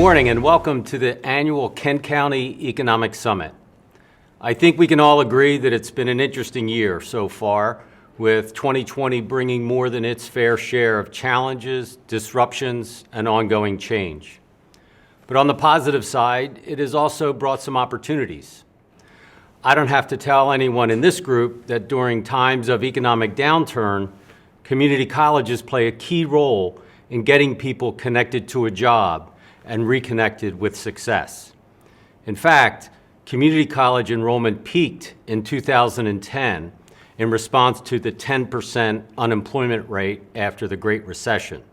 morning and welcome to the annual Kent County Economic Summit. I think we can all agree that it's been an interesting year so far, with 2020 bringing more than its fair share of challenges, disruptions, and ongoing change. But on the positive side, it has also brought some opportunities. I don't have to tell anyone in this group that during times of economic downturn, community colleges play a key role in getting people connected to a job and reconnected with success. In fact, community college enrollment peaked in 2010 in response to the 10% unemployment rate after the Great Recession.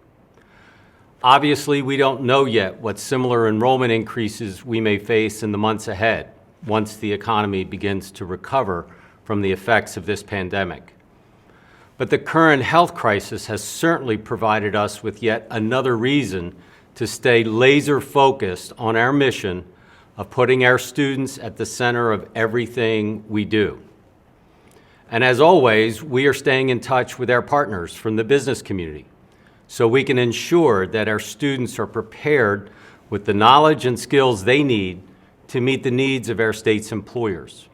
Obviously, we don't know yet what similar enrollment increases we may face in the months ahead once the economy begins to recover from the effects of this pandemic. But the current health crisis has certainly provided us with yet another reason to stay laser focused on our mission of putting our students at the center of everything we do. And as always, we are staying in touch with our partners from the business community so we can ensure that our students are prepared with the knowledge and skills they need to meet the needs of our state's employers.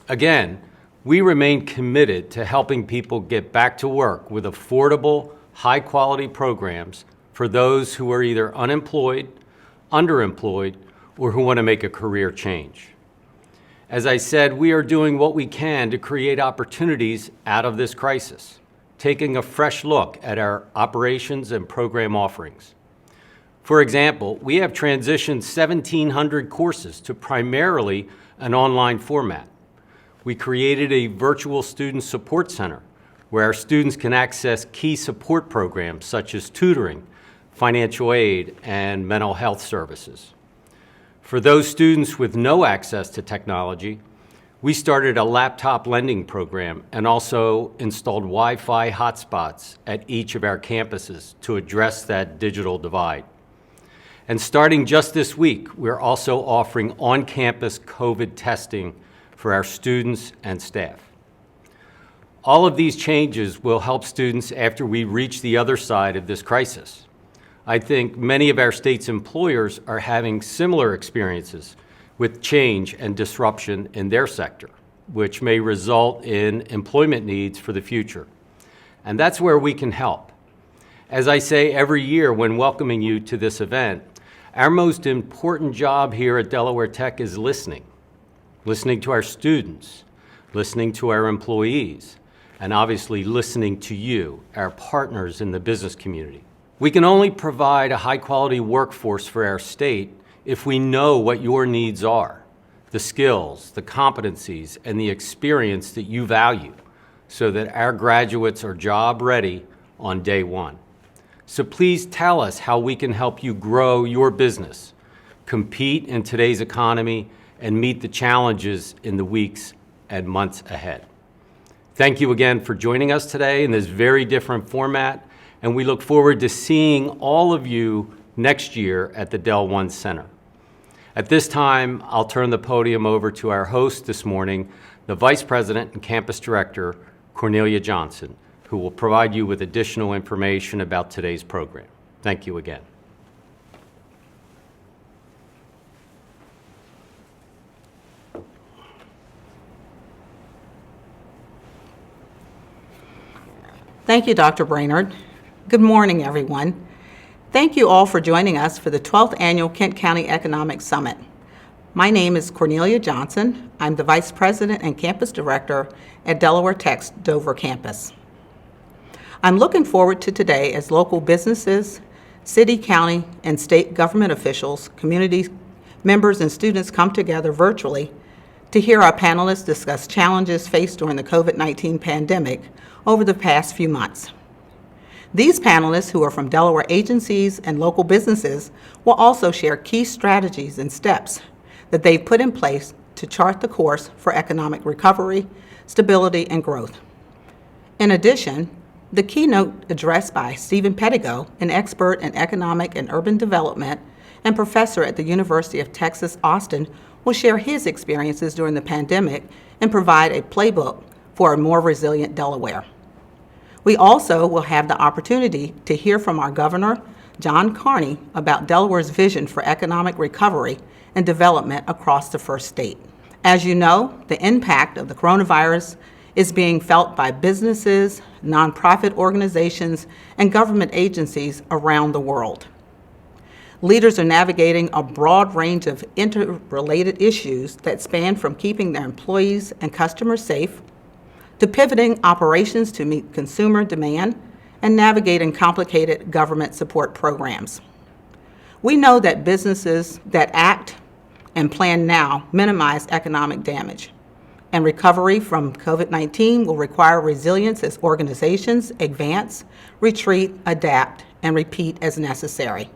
Again, we remain committed to helping people get back to work with affordable, high-quality programs for those who are either unemployed, underemployed, or who want to make a career change. As I said, we are doing what we can to create opportunities out of this crisis, taking a fresh look at our operations and program offerings. For example, we have transitioned 1,700 courses to primarily an online format. We created a virtual student support center where our students can access key support programs such as tutoring, financial aid, and mental health services. For those students with no access to technology, we started a laptop lending program and also installed Wi-Fi hotspots at each of our campuses to address that digital divide. And starting just this week, we're also offering on-campus COVID testing for our students and staff. All of these changes will help students after we reach the other side of this crisis. I think many of our state's employers are having similar experiences with change and disruption in their sector, which may result in employment needs for the future. And that's where we can help. As I say every year when welcoming you to this event, our most important job here at Delaware Tech is listening to our students, listening to our employees, and obviously listening to you, our partners in the business community. We can only provide a high-quality workforce for our state if we know what your needs are, the skills, the competencies, and the experience that you value, so that our graduates are job-ready on day one. So please tell us how we can help you grow your business, compete in today's economy, and meet the challenges in the weeks and months ahead. Thank you again for joining us today in this very different format, and we look forward to seeing all of you next year at the Del One Center. At this time, I'll turn the podium over to our host this morning, the Vice President and Campus Director, Cornelia Johnson, who will provide you with additional information about today's program. Thank you again. Thank you, Dr. Brainard. Good morning, everyone. Thank you all for joining us for the 12th Annual Kent County Economic Summit. My name is Cornelia Johnson. I'm the Vice President and Campus Director at Delaware Tech's Dover campus. I'm looking forward to today as local businesses, city, county, and state government officials, community members, and students come together virtually to hear our panelists discuss challenges faced during the COVID-19 pandemic over the past few months. These panelists, who are from Delaware agencies and local businesses, will also share key strategies and steps that they've put in place to chart the course for economic recovery, stability, and growth. In addition, the keynote address by Steven Pedigo, an expert in economic and urban development and professor at the University of Texas, Austin, will share his experiences during the pandemic and provide a playbook for a more resilient Delaware. We also will have the opportunity to hear from our governor, John Carney about Delaware's vision for economic recovery and development across the first state. As you know, the impact of the coronavirus is being felt by businesses, nonprofit organizations, and government agencies around the world. Leaders are navigating a broad range of interrelated issues that span from keeping their employees and customers safe, to pivoting operations to meet consumer demand, and navigating complicated government support programs. We know that businesses that act and plan now minimize economic damage, and recovery from COVID-19 will require resilience as organizations advance, retreat, adapt, and repeat as necessary.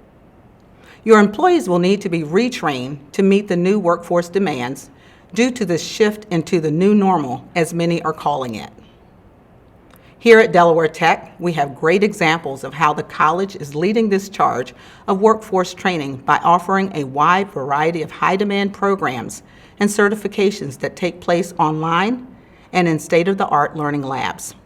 Your employees will need to be retrained to meet the new workforce demands due to the shift into the new normal, as many are calling it. Here at Delaware Tech, we have great examples of how the college is leading this charge of workforce training by offering a wide variety of high-demand programs and certifications that take place online and in state-of-the-art learning labs.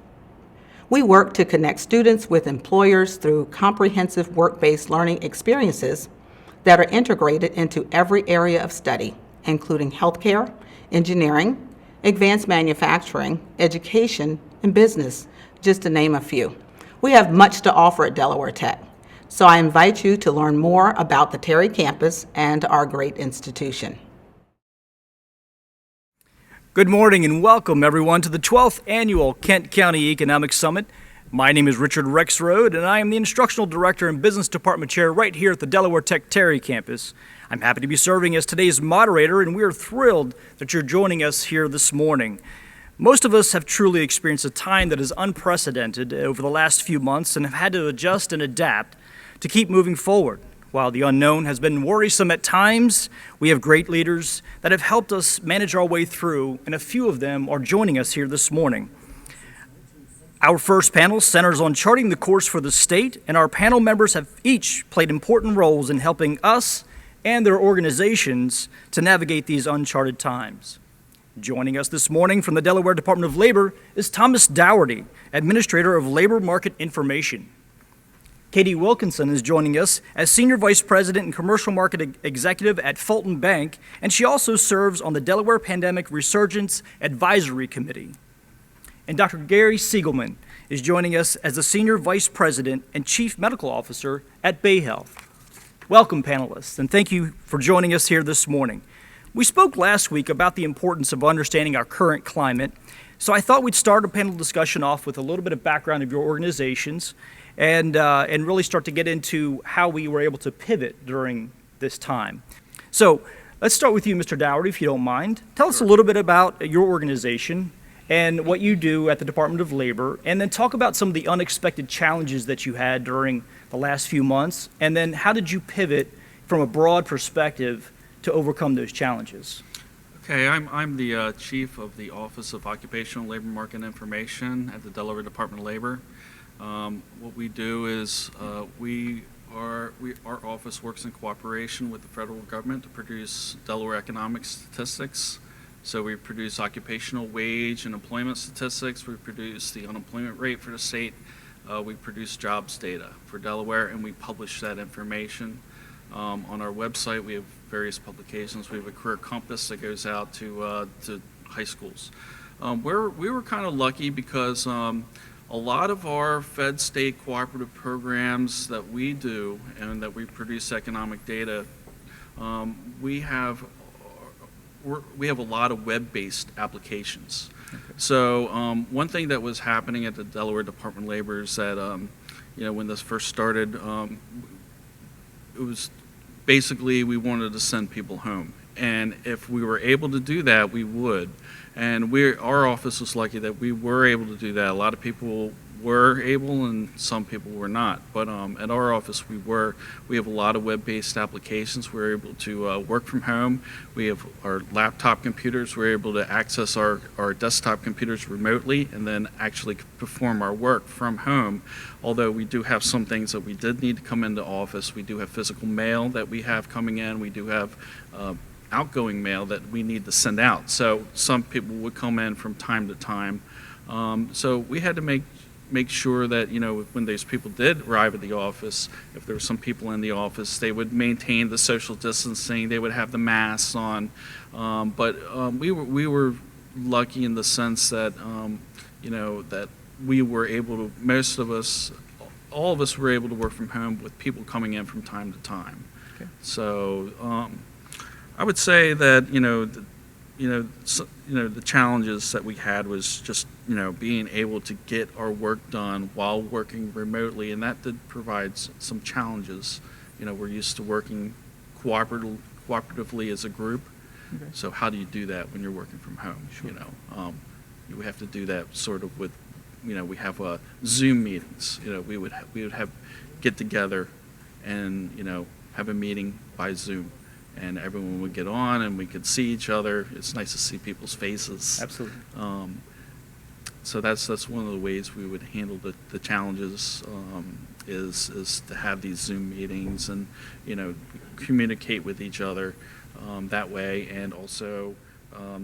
We work to connect students with employers through comprehensive work-based learning experiences that are integrated into every area of study, including healthcare, engineering, advanced manufacturing, education, and business, just to name a few. We have much to offer at Delaware Tech, so I invite you to learn more about the Terry campus and our great institution. Good morning and welcome everyone to the 12th Annual Kent County Economic Summit. My name is Richard Rexroad and I am the Instructional Director and Business Department Chair right here at the Delaware Tech Terry campus. I'm happy to be serving as today's moderator and we are thrilled that you're joining us here this morning. Most of us have truly experienced a time that is unprecedented over the last few months and have had to adjust and adapt to keep moving forward. While the unknown has been worrisome at times, we have great leaders that have helped us manage our way through, and a few of them are joining us here this morning. Our first panel centers on charting the course for the state, and our panel members have each played important roles in helping us and their organizations to navigate these uncharted times. Joining us this morning from the Delaware Department of Labor is Thomas Dougherty, Administrator of Labor Market Information. Katie Wilkinson is joining us as Senior Vice President and Commercial Market Executive at Fulton Bank, and she also serves on the Delaware Pandemic Resurgence Advisory Committee. And Dr. Gary Siegelman is joining us as the Senior Vice President and Chief Medical Officer at Bay Health. Welcome, panelists, and thank you for joining us here this morning. We spoke last week about the importance of understanding our current climate, so I thought we'd start a panel discussion off with a little bit of background of your organizations and really start to get into how we were able to pivot during this time. So let's start with you, Mr. Dougherty, if you don't mind. Tell us a little bit about your organization and what you do at the Department of Labor, and then talk about some of the unexpected challenges that you had during the last few months, and then how did you pivot from a broad perspective to overcome those challenges? Okay, I'm the Chief of the Office of Occupational Labor Market Information at the Delaware Department of Labor. What we do is our office works in cooperation with the federal government to produce Delaware economic statistics. So we produce occupational wage and employment statistics. We produce the unemployment rate for the state. We produce jobs data for Delaware, and we publish that information. On our website, we have various publications. We have a career compass that goes out to high schools. We were kind of lucky because a lot of our fed-state cooperative programs that we do and that we produce economic data, we have a lot of web-based applications. Okay. So one thing that was happening at the Delaware Department of Labor is that when this first started, it was basically we wanted to send people home, and if we were able to do that, we would. And our office was lucky that we were able to do that. A lot of people were able, and some people were not. But at our office, we have a lot of web-based applications. We're able to work from home. We have our laptop computers. We're able to access our desktop computers remotely and then actually perform our work from home. Although we do have some things that we did need to come into office. We do have physical mail that we have coming in. We do have outgoing mail that we need to send out. So some people would come in from time to time. So we had to make make sure that, when those people did arrive at the office, if there were some people in the office, they would maintain the social distancing, they would have the masks on. But we were lucky in the sense that, that we were able to, all of us were able to work from home with people coming in from time to time. Okay. So I would say that, the challenges that we had was just, being able to get our work done while working remotely, and that did provide some challenges. We're used to working cooperatively as a group. Okay. So how do you do that when you're working from home? Sure. We have to do that sort of with, we have Zoom meetings. We would have get together and have a meeting by Zoom, and everyone would get on and we could see each other. It's nice to see people's faces. Absolutely. So that's one of the ways we would handle the challenges, is to have these Zoom meetings and communicate with each other that way, and also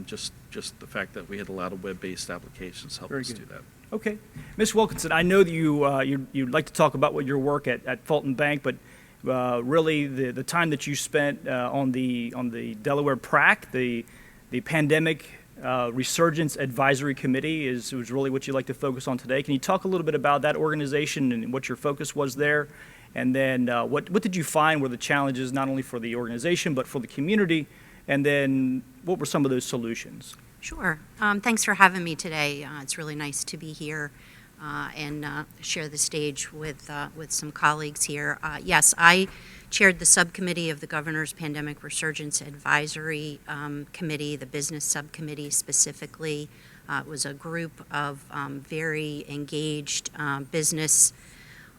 just the fact that we had a lot of web-based applications helped us do that. Okay. Ms. Wilkinson, I know that you'd like to talk about what your work at Fulton Bank, but really the time that you spent on the Delaware PRAC, the Pandemic Resurgence Advisory Committee was really what you'd like to focus on today. Can you talk a little bit about that organization and what your focus was there? And then what did you find were the challenges not only for the organization but for the community? And then what were some of those solutions? Sure. Thanks for having me today. It's really nice to be here and share the stage with some colleagues here. Yes, I chaired the subcommittee of the Governor's Pandemic Resurgence Advisory Committee, the business subcommittee specifically. It was a group of very engaged business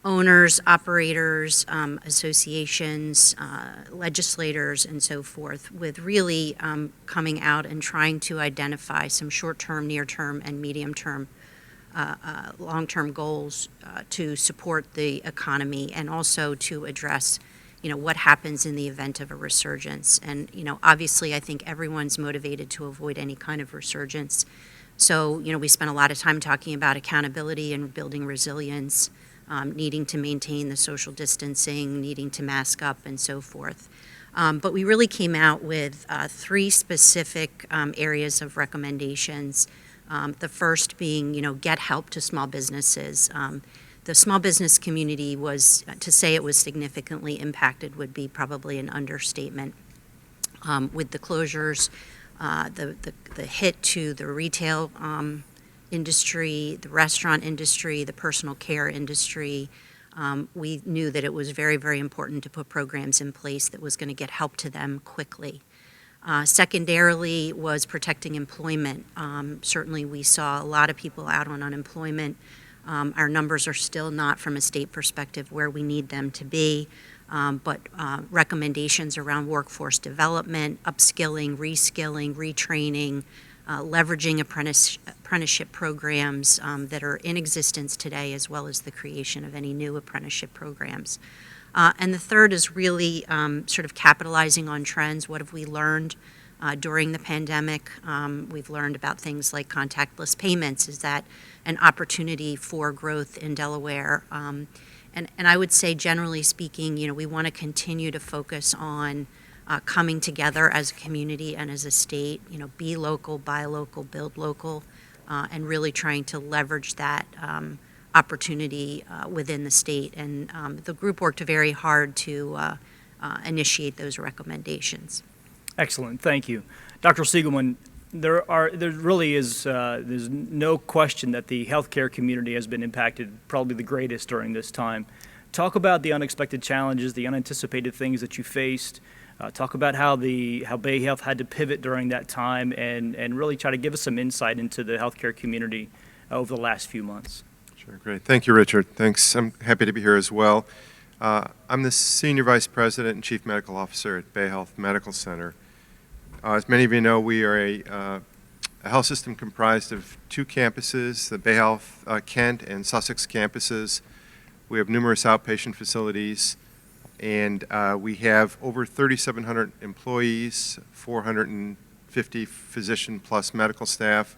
owners, operators, associations, legislators, and so forth, with really coming out and trying to identify some short-term, near-term, and medium-term, long-term goals to support the economy, and also to address, what happens in the event of a resurgence. And, obviously, I think everyone's motivated to avoid any kind of resurgence. So, we spent a lot of time talking about accountability and building resilience, needing to maintain the social distancing, needing to mask up, and so forth. But we really came out with 3 specific areas of recommendations. The first being, get help to small businesses. The small business community was, to say it was significantly impacted would be probably an understatement. With the closures, the hit to the retail industry, the restaurant industry, the personal care industry, we knew that it was very, very important to put programs in place that was going to get help to them quickly. Secondarily was protecting employment. Certainly we saw a lot of people out on unemployment. Our numbers are still not, from a state perspective, where we need them to be, but recommendations around workforce development, upskilling, reskilling, retraining, leveraging apprenticeship programs that are in existence today, as well as the creation of any new apprenticeship programs. And the third is really sort of capitalizing on trends. What have we learned during the pandemic? We've learned about things like contactless payments. Is that an opportunity for growth in Delaware? And I would say, generally speaking, we want to continue to focus on coming together as a community and as a state, be local, buy local, build local, and really trying to leverage that opportunity within the state. And the group worked very hard to initiate those recommendations. Excellent, thank you. Dr. Siegelman, there really is there's no question that the healthcare community has been impacted probably the greatest during this time. Talk about the unexpected challenges, the unanticipated things that you faced. Talk about how Bay Health had to pivot during that time, and really try to give us some insight into the healthcare community over the last few months. Sure, great. Thank you, Richard. Thanks. I'm happy to be here as well. I'm the Senior Vice President and Chief Medical Officer at Bay Health Medical Center. As many of you know, we are a health system comprised of 2 campuses, the Bay Health Kent and Sussex campuses. We have numerous outpatient facilities, and we have over 3,700 employees, 450 physician plus medical staff.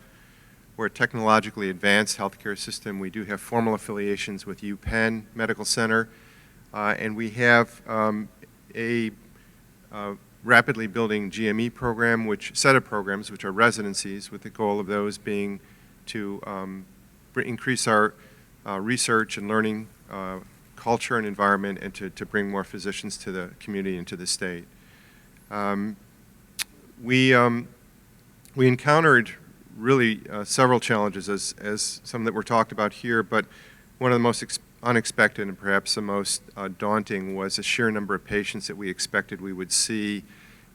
We're a technologically advanced healthcare system. We do have formal affiliations with UPenn Medical Center, and we have a rapidly building GME program, set of programs which are residencies, with the goal of those being to increase our research and learning culture and environment, and to bring more physicians to the community and to the state. We encountered really several challenges, as some that were talked about here, but one of the most unexpected and perhaps the most daunting was the sheer number of patients that we expected we would see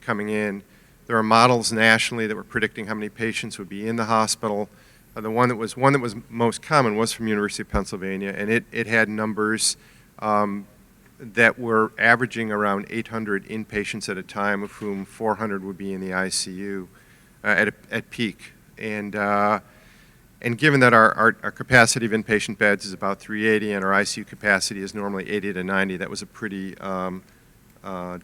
coming in. There are models nationally that were predicting how many patients would be in the hospital. The one that was most common was from University of Pennsylvania, and it had numbers that were averaging around 800 inpatients at a time, of whom 400 would be in the ICU at peak. And given that our capacity of inpatient beds is about 380 and our ICU capacity is normally 80 to 90, that was a pretty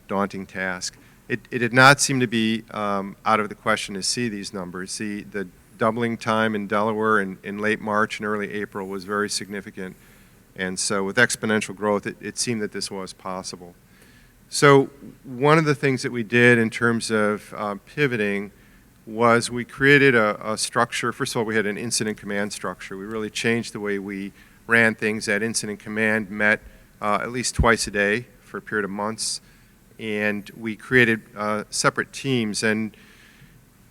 daunting task. It did not seem to be out of the question to see these numbers. The doubling time in Delaware in late March and early April was very significant. And so with exponential growth, it seemed that this was possible. So one of the things that we did in terms of pivoting was we created a structure. First of all, we had an incident command structure. We really changed the way we ran things. That incident command met at least twice a day for a period of months. And we created separate teams. And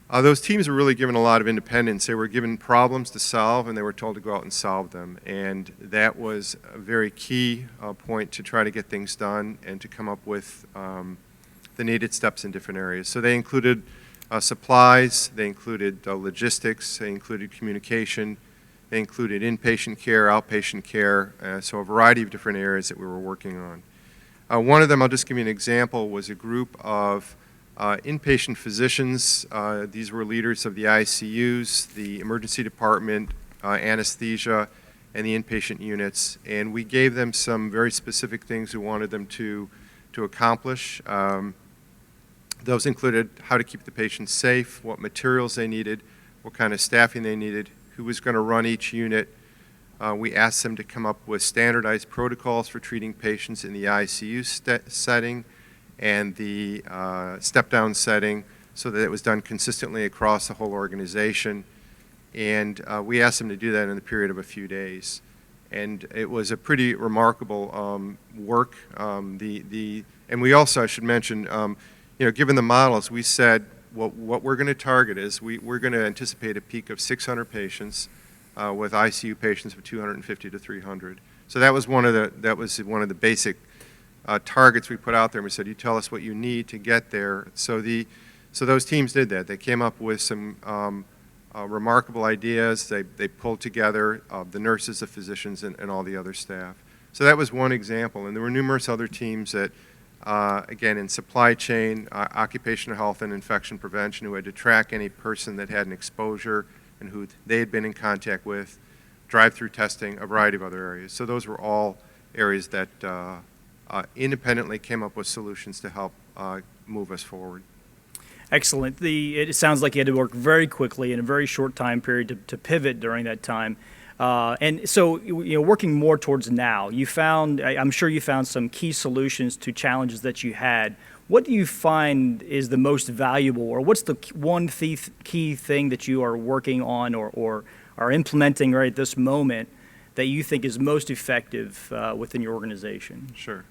those teams were really given a lot of independence. They were given problems to solve, and they were told to go out and solve them. And that was a very key point to try to get things done and to come up with the needed steps in different areas. So they included supplies, they included logistics, they included communication, they included inpatient care, outpatient care, so a variety of different areas that we were working on. One of them, I'll just give you an example, was a group of inpatient physicians. These were leaders of the ICUs, the emergency department, anesthesia, and the inpatient units. And we gave them some very specific things we wanted them to accomplish. Those included how to keep the patients safe, what materials they needed, what kind of staffing they needed, who was going to run each unit. We asked them to come up with standardized protocols for treating patients in the ICU setting and the step-down setting, so that it was done consistently across the whole organization. And we asked them to do that in the period of a few days. And it was a pretty remarkable work. And we also, I should mention, given the models, we said what we're going to target is we're going to anticipate a peak of 600 patients with ICU patients of 250 to 300. So that was one of the basic targets we put out there. And we said, you tell us what you need to get there. So those teams did that. They came up with some remarkable ideas. They pulled together the nurses, the physicians, and all the other staff. So that was one example. And there were numerous other teams that, again, in supply chain, occupational health and infection prevention, who had to track any person that had an exposure and who they had been in contact with, drive-through testing, a variety of other areas. So those were all areas that independently came up with solutions to help move us forward. Excellent. It sounds like you had to work very quickly in a very short time period to pivot during that time. And so, working more towards now, I'm sure you found some key solutions to challenges that you had. What do you find is the most valuable, or what's the one key thing that you are working on or are implementing right at this moment that you think is most effective within your organization? Sure.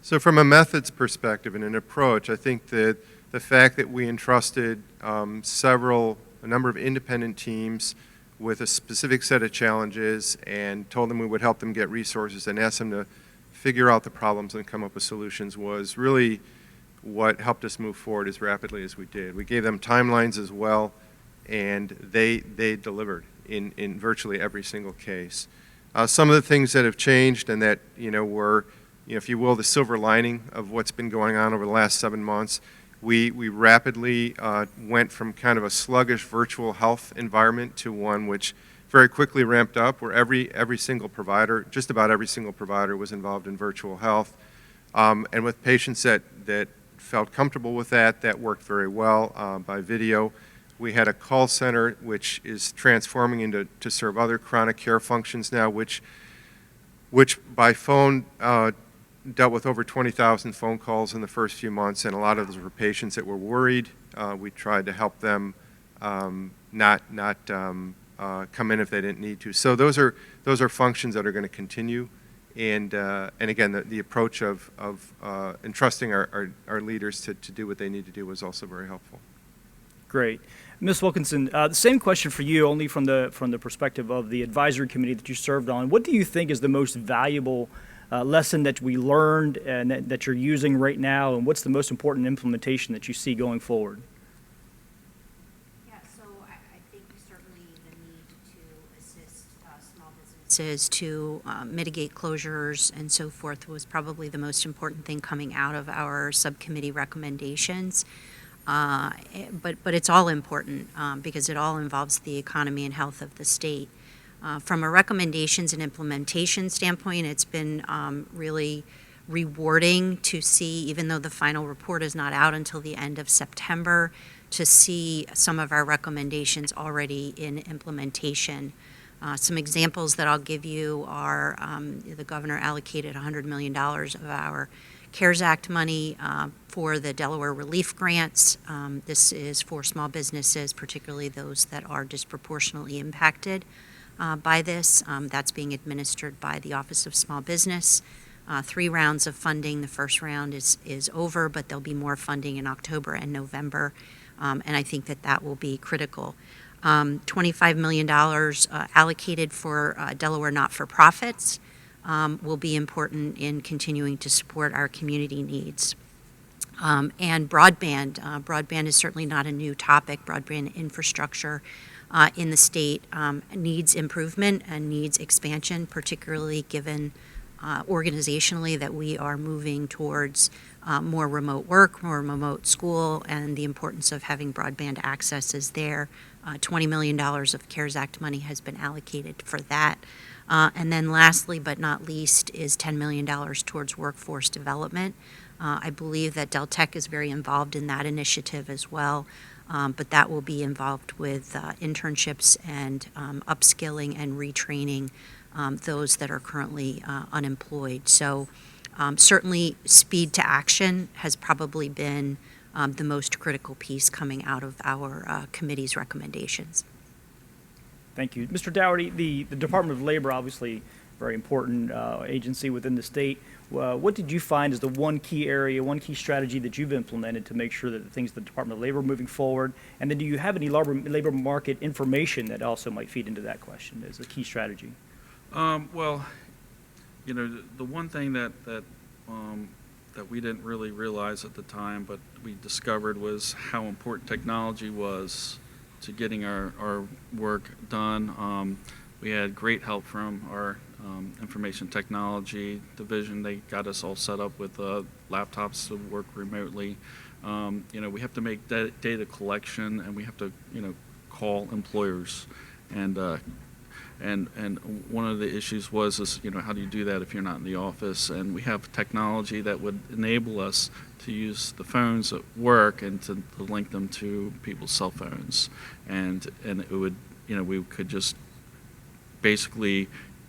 So from a methods perspective and an approach, I think that the fact that we entrusted a number of independent teams with a specific set of challenges and told them we would help them get resources and asked them to figure out the problems and come up with solutions was really what helped us move forward as rapidly as we did. We gave them timelines as well, and they delivered in virtually every single case. Some of the things that have changed and that were, if you will, the silver lining of what's been going on over the last 7 months, we rapidly went from kind of a sluggish virtual health environment to one which very quickly ramped up, where every single provider, just about every single provider, was involved in virtual health. And with patients that felt comfortable with that worked very well by video. We had a call center which is transforming into to serve other chronic care functions now, which by phone dealt with over 20,000 phone calls in the first few months, and a lot of those were patients that were worried. We tried to help them not come in if they didn't need to. So those are functions that are going to continue, and again, the approach of entrusting our leaders to do what they need to do was also very helpful. Great. Ms. Wilkinson, the same question for you, only from the perspective of the advisory committee that you served on. What do you think is the most valuable lesson that we learned and that you're using right now, and what's the most important implementation that you see going forward? Yeah, so I think certainly the need to assist small businesses to mitigate closures and so forth was probably the most important thing coming out of our subcommittee recommendations. But it's all important because it all involves the economy and health of the state. From a recommendations and implementation standpoint, it's been really rewarding to see, even though the final report is not out until the end of September, to see some of our recommendations already in implementation. Some examples that I'll give you are the governor allocated $100 million of our CARES Act money for the Delaware relief grants. This is for small businesses, particularly those that are disproportionately impacted by this. That's being administered by the Office of Small Business. 3 rounds of funding. The first round is over, but there'll be more funding in October and November, and I think that will be critical. $25 million allocated for Delaware not-for-profits will be important in continuing to support our community needs. And broadband. Broadband is certainly not a new topic. Broadband infrastructure in the state needs improvement and needs expansion, particularly given organizationally that we are moving towards more remote work, more remote school, and the importance of having broadband access is there. $20 million of CARES Act money has been allocated for that. And then lastly, but not least, is $10 million towards workforce development. I believe that Del Tech is very involved in that initiative as well, but that will be involved with internships and upskilling and retraining those that are currently unemployed. So certainly speed to action has probably been the most critical piece coming out of our committee's recommendations. Thank you. Mr. Dougherty, the Department of Labor, obviously very important agency within the state. What did you find as the one key area, one key strategy that you've implemented to make sure that the things the Department of Labor are moving forward? And then do you have any labor market information that also might feed into that question as a key strategy? Well, you know, the one thing that we didn't really realize at the time, but we discovered, was how important technology was to getting our work done. We had great help from our information technology division. They got us all set up with laptops to work remotely. You know, we have to make data collection, and we have to, you know, call employers, and one of the issues was, you know, how do you do that if you're not in the office? And we have technology that would enable us to use the phones at work and to link them to people's cell phones, and it would, you know, we could just basically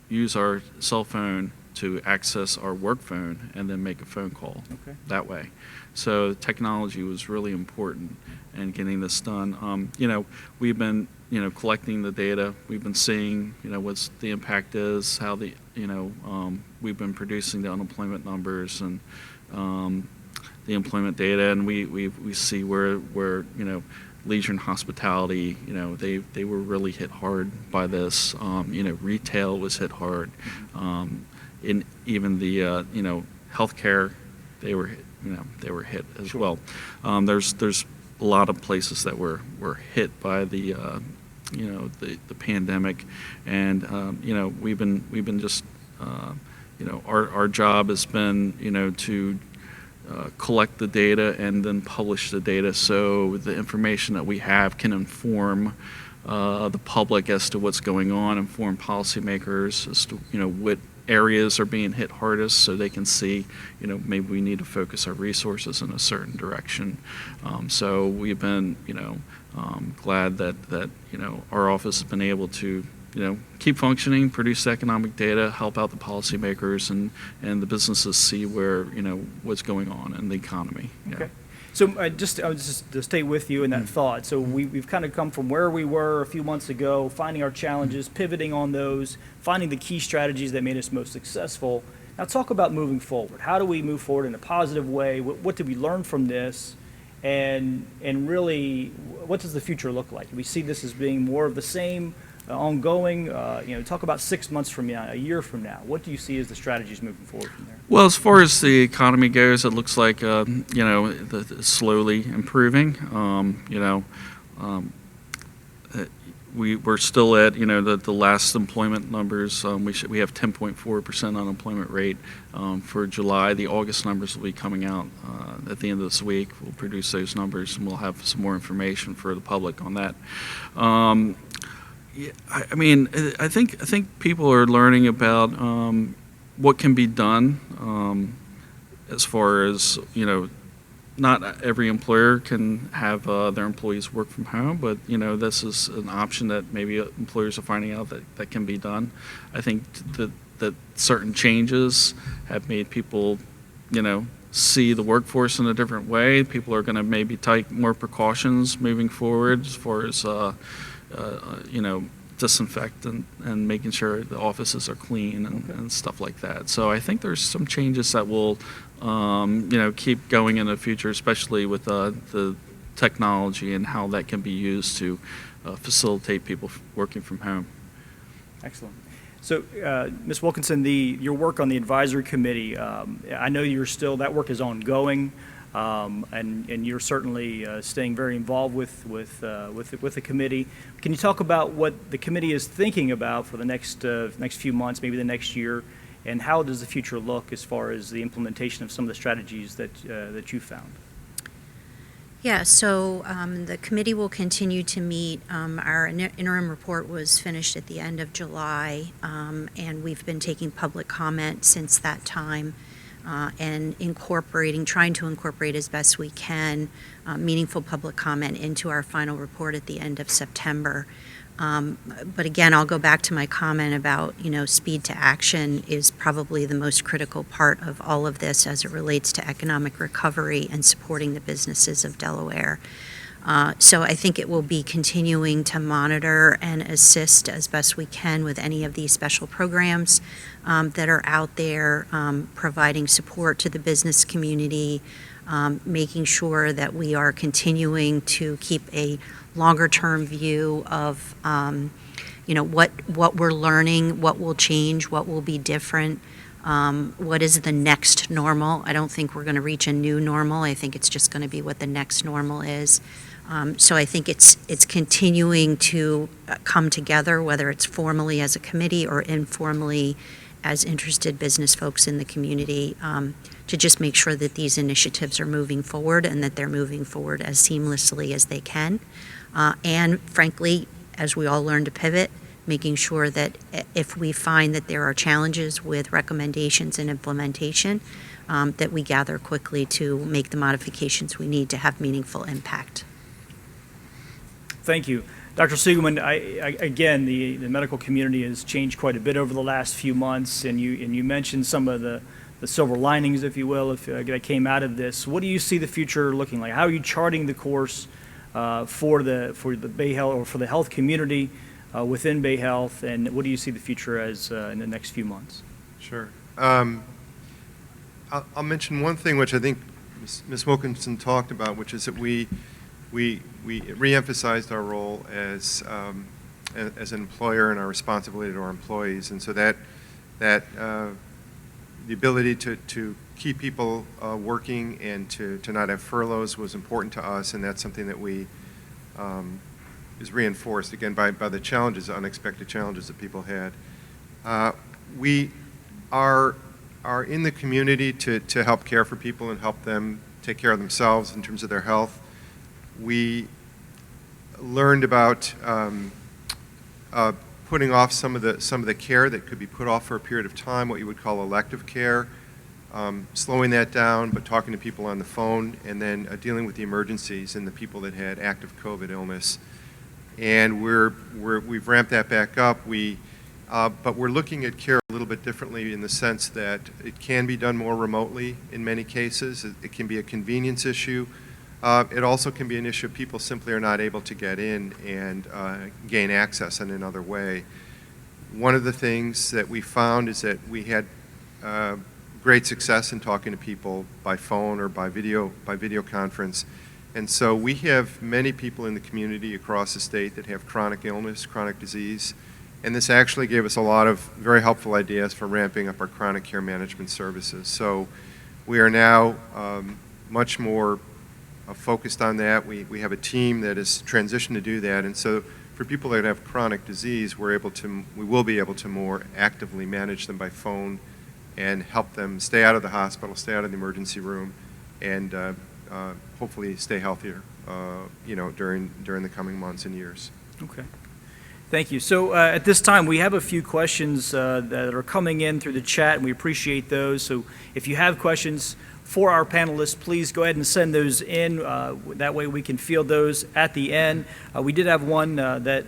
use our cell phone to access our work phone and then make a phone call that way. So technology was really important in getting this done. You know, we've been, you know, collecting the data. We've been seeing, you know, what the impact is, how the, you know, we've been producing the unemployment numbers and the employment data, and we see where you know, leisure and hospitality, you know, they were really hit hard by this. You know, retail was hit hard. In even the you know, healthcare, they were hit as well. There's a lot of places that were hit by the you know, the pandemic, and you know, we've been just you know, our job has been, you know, to collect the data and then publish the data so the information that we have can inform the public as to what's going on, inform policymakers as to, you know, areas are being hit hardest, so they can see, maybe we need to focus our resources in a certain direction. So we've been, glad that our office has been able to, keep functioning, produce economic data, help out the policymakers, and the businesses see where, what's going on in the economy. Yeah. Okay. So just to stay with you in that thought, so we've kind of come from where we were a few months ago, finding our challenges, pivoting on those, finding the key strategies that made us most successful. Now talk about moving forward. How do we move forward in a positive way? What did we learn from this? And really, what does the future look like? Do we see this as being more of the same, ongoing? Talk about 6 months from now, a year from now. What do you see as the strategies moving forward from there? Well, as far as the economy goes, it looks like slowly improving. We're still at the last employment numbers. We have 10.4% unemployment rate for July. The August numbers will be coming out at the end of this week. We'll produce those numbers, and we'll have some more information for the public on that. I think people are learning about what can be done as far as, not every employer can have their employees work from home, but, this is an option that maybe employers are finding out that can be done. I think that certain changes have made people, see the workforce in a different way. People are going to maybe take more precautions moving forward as far as, disinfect and making sure the offices are clean and stuff like that. So I think there's some changes that will, keep going in the future, especially with the technology and how that can be used to facilitate people working from home. Excellent. So, Ms. Wilkinson, your work on the advisory committee, I know that work is ongoing. And you're certainly staying very involved with the committee. Can you talk about what the committee is thinking about for the next few months, maybe the next year, and how does the future look as far as the implementation of some of the strategies that you found? Yeah, so the committee will continue to meet. Our interim report was finished at the end of July, and we've been taking public comment since that time. And trying to incorporate as best we can meaningful public comment into our final report at the end of September. But again, I'll go back to my comment about, speed to action is probably the most critical part of all of this as it relates to economic recovery and supporting the businesses of Delaware. So I think it will be continuing to monitor and assist as best we can with any of these special programs that are out there, providing support to the business community, making sure that we are continuing to keep a longer-term view of, what we're learning, what will change, what will be different. What is the next normal? I don't think we're going to reach a new normal. I think it's just going to be what the next normal is. So I think it's continuing to come together, whether it's formally as a committee or informally as interested business folks in the community, to just make sure that these initiatives are moving forward and that they're moving forward as seamlessly as they can. And frankly, as we all learn to pivot, making sure that if we find that there are challenges with recommendations and implementation, that we gather quickly to make the modifications we need to have meaningful impact. Thank you. Dr. Siegelman, again, the medical community has changed quite a bit over the last few months, and you mentioned some of the silver linings, if you will, that came out of this. What do you see the future looking like? How are you charting the course for the Bay Health or for the health community within Bay Health, and what do you see the future as in the next few months? Sure. I'll mention one thing which I think Ms. Wilkinson talked about, which is that we re-emphasized our role as an employer and our responsibility to our employees, and so that the ability to keep people working and to not have furloughs was important to us, and that's something that we is reinforced again by the challenges, the unexpected challenges that people had. We are in the community to help care for people and help them take care of themselves in terms of their health. We learned about putting off some of the care that could be put off for a period of time, what you would call elective care, slowing that down, but talking to people on the phone, and then dealing with the emergencies and the people that had active COVID illness. And we've ramped that back up. But we're looking at care a little bit differently in the sense that it can be done more remotely in many cases. It can be a convenience issue. It also can be an issue of people simply are not able to get in and gain access in another way. One of the things that we found is that we had great success in talking to people by phone or by video conference. And so we have many people in the community across the state that have chronic illness, chronic disease, and this actually gave us a lot of very helpful ideas for ramping up our chronic care management services. So we are now much more focused on that. We have a team that is transitioned to do that, and so for people that have chronic disease, we will be able to more actively manage them by phone and help them stay out of the hospital, stay out of the emergency room, and hopefully stay healthier, during the coming months and years. Okay. Thank you. So at this time, we have a few questions that are coming in through the chat, and we appreciate those. So if you have questions for our panelists, please go ahead and send those in. That way we can field those at the end. We did have one that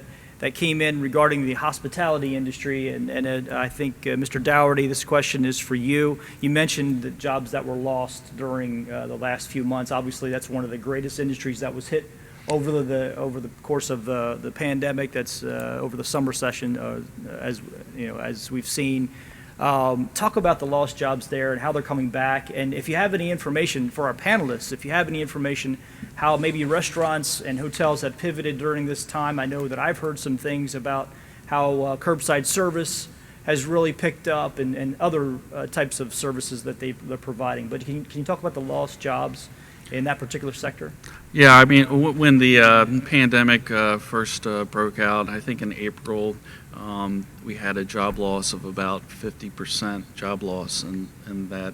came in regarding the hospitality industry, and I think, Mr. Dougherty, this question is for you. You mentioned the jobs that were lost during the last few months. Obviously, that's one of the greatest industries that was hit over the course of the pandemic. That's over the summer session, as we've seen. Talk about the lost jobs there and how they're coming back. And if you have any information for our panelists, if you have any information how maybe restaurants and hotels have pivoted during this time. I know that I've heard some things about how curbside service has really picked up and other types of services that they're providing. But can you talk about the lost jobs in that particular sector? Yeah, I mean, when the pandemic first broke out, I think in April, we had a job loss of about 50% job loss in that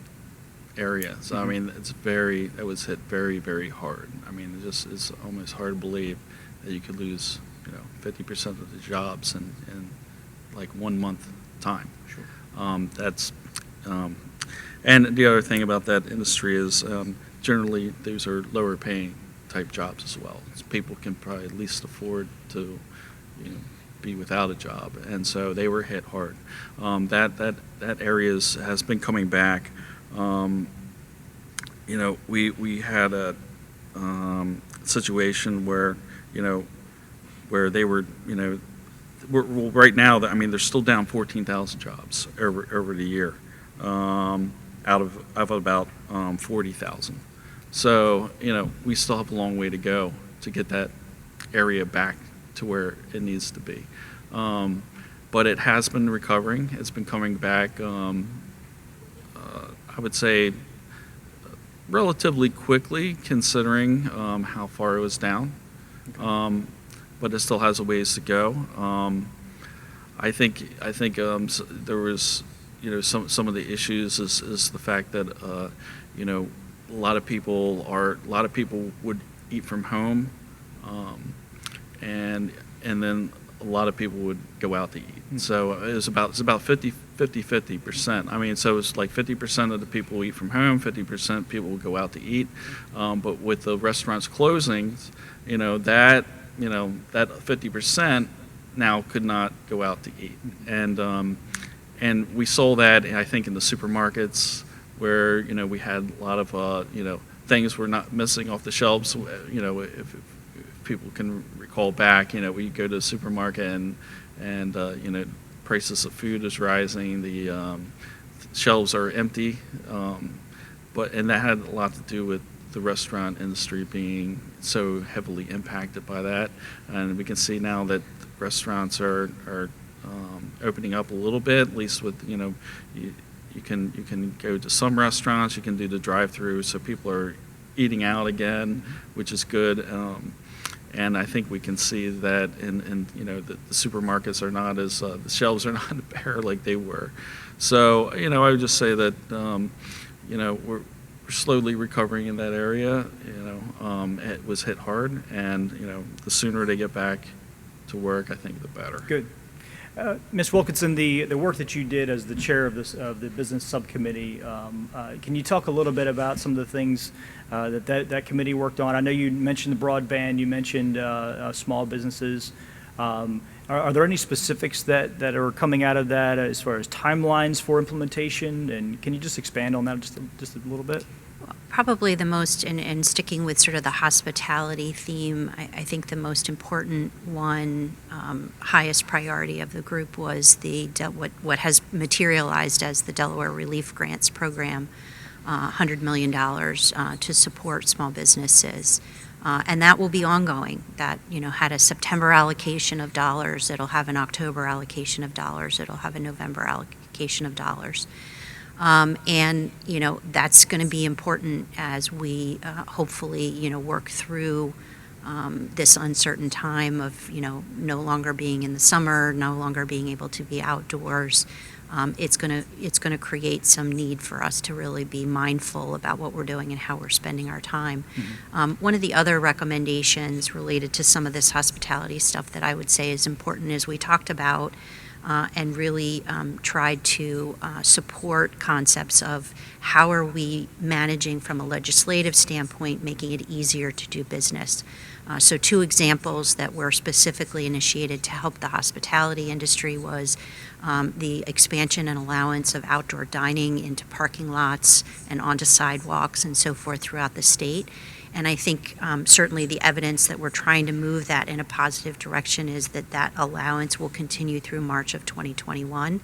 area. So I mean, it was hit very, very hard. I mean, it's almost hard to believe that you could lose, 50% of the jobs in like 1 month time. Sure. And the other thing about that industry is generally those are lower paying type jobs as well. So people can probably at least afford to, be without a job, and so they were hit hard. That area has been coming back. We had a situation where where they were right now. I mean, they're still down 14,000 jobs over the year, out of about 40,000. So we still have a long way to go to get that area back to where it needs to be. But it has been recovering. It's been coming back, I would say, relatively quickly, considering how far it was down. But it still has a ways to go. I think there was, some of the issues is the fact that, a lot of people would eat from home, and then a lot of people would go out to eat. So it's about 50%. I mean, so it's like 50% of the people eat from home, 50% people will go out to eat. But with the restaurants closing, that 50% now could not go out to eat. And we saw that, I think, in the supermarkets where, we had a lot of, things were not missing off the shelves. If people can recall back, we go to the supermarket and prices of food is rising, the shelves are empty, and that had a lot to do with the restaurant industry being so heavily impacted by that. And we can see now that restaurants are opening up a little bit, at least with, you can go to some restaurants, you can do the drive-through, so people are eating out again, which is good. And I think we can see that in the supermarkets are not as, the shelves are not bare like they were. So, I would just say that, we're slowly recovering in that area. It was hit hard, and, the sooner they get back to work, I think the better. Good. Ms. Wilkinson, the work that you did as the chair of the business subcommittee, can you talk a little bit about some of the things that committee worked on? I know you mentioned the broadband, you mentioned small businesses. Are there any specifics that are coming out of that as far as timelines for implementation? And can you just expand on that just a little bit? Probably the most, and sticking with sort of the hospitality theme, I think the most important one, highest priority of the group was what has materialized as the Delaware Relief Grants Program, $100 million to support small businesses. And that will be ongoing. That, had a September allocation of dollars. It'll have an October allocation of dollars. It'll have a November allocation of dollars. And, that's going to be important as we hopefully, work through this uncertain time of, no longer being in the summer, no longer being able to be outdoors. It's going to create some need for us to really be mindful about what we're doing and how we're spending our time. Mm-hmm. One of the other recommendations related to some of this hospitality stuff that I would say is important is we talked about and really tried to support concepts of how are we managing from a legislative standpoint, making it easier to do business. So 2 examples that were specifically initiated to help the hospitality industry was the expansion and allowance of outdoor dining into parking lots and onto sidewalks and so forth throughout the state. And I think certainly the evidence that we're trying to move that in a positive direction is that allowance will continue through March of 2021.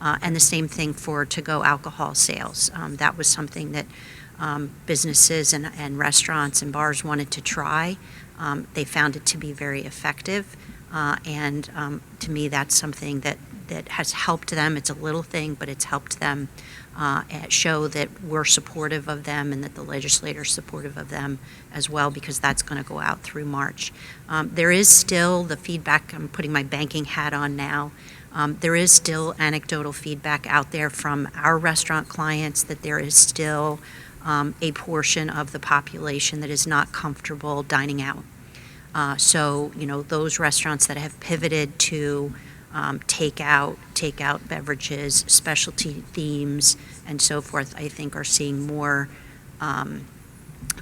And the same thing for to-go alcohol sales. That was something that businesses and restaurants and bars wanted to try. They found it to be very effective. And to me, that's something that has helped them. It's a little thing, but it's helped them show that we're supportive of them and that the legislators are supportive of them as well, because that's going to go out through March. There is still the feedback. I'm putting my banking hat on now. There is still anecdotal feedback out there from our restaurant clients that there is still a portion of the population that is not comfortable dining out. So, those restaurants that have pivoted to takeout beverages, specialty themes, and so forth, I think are seeing more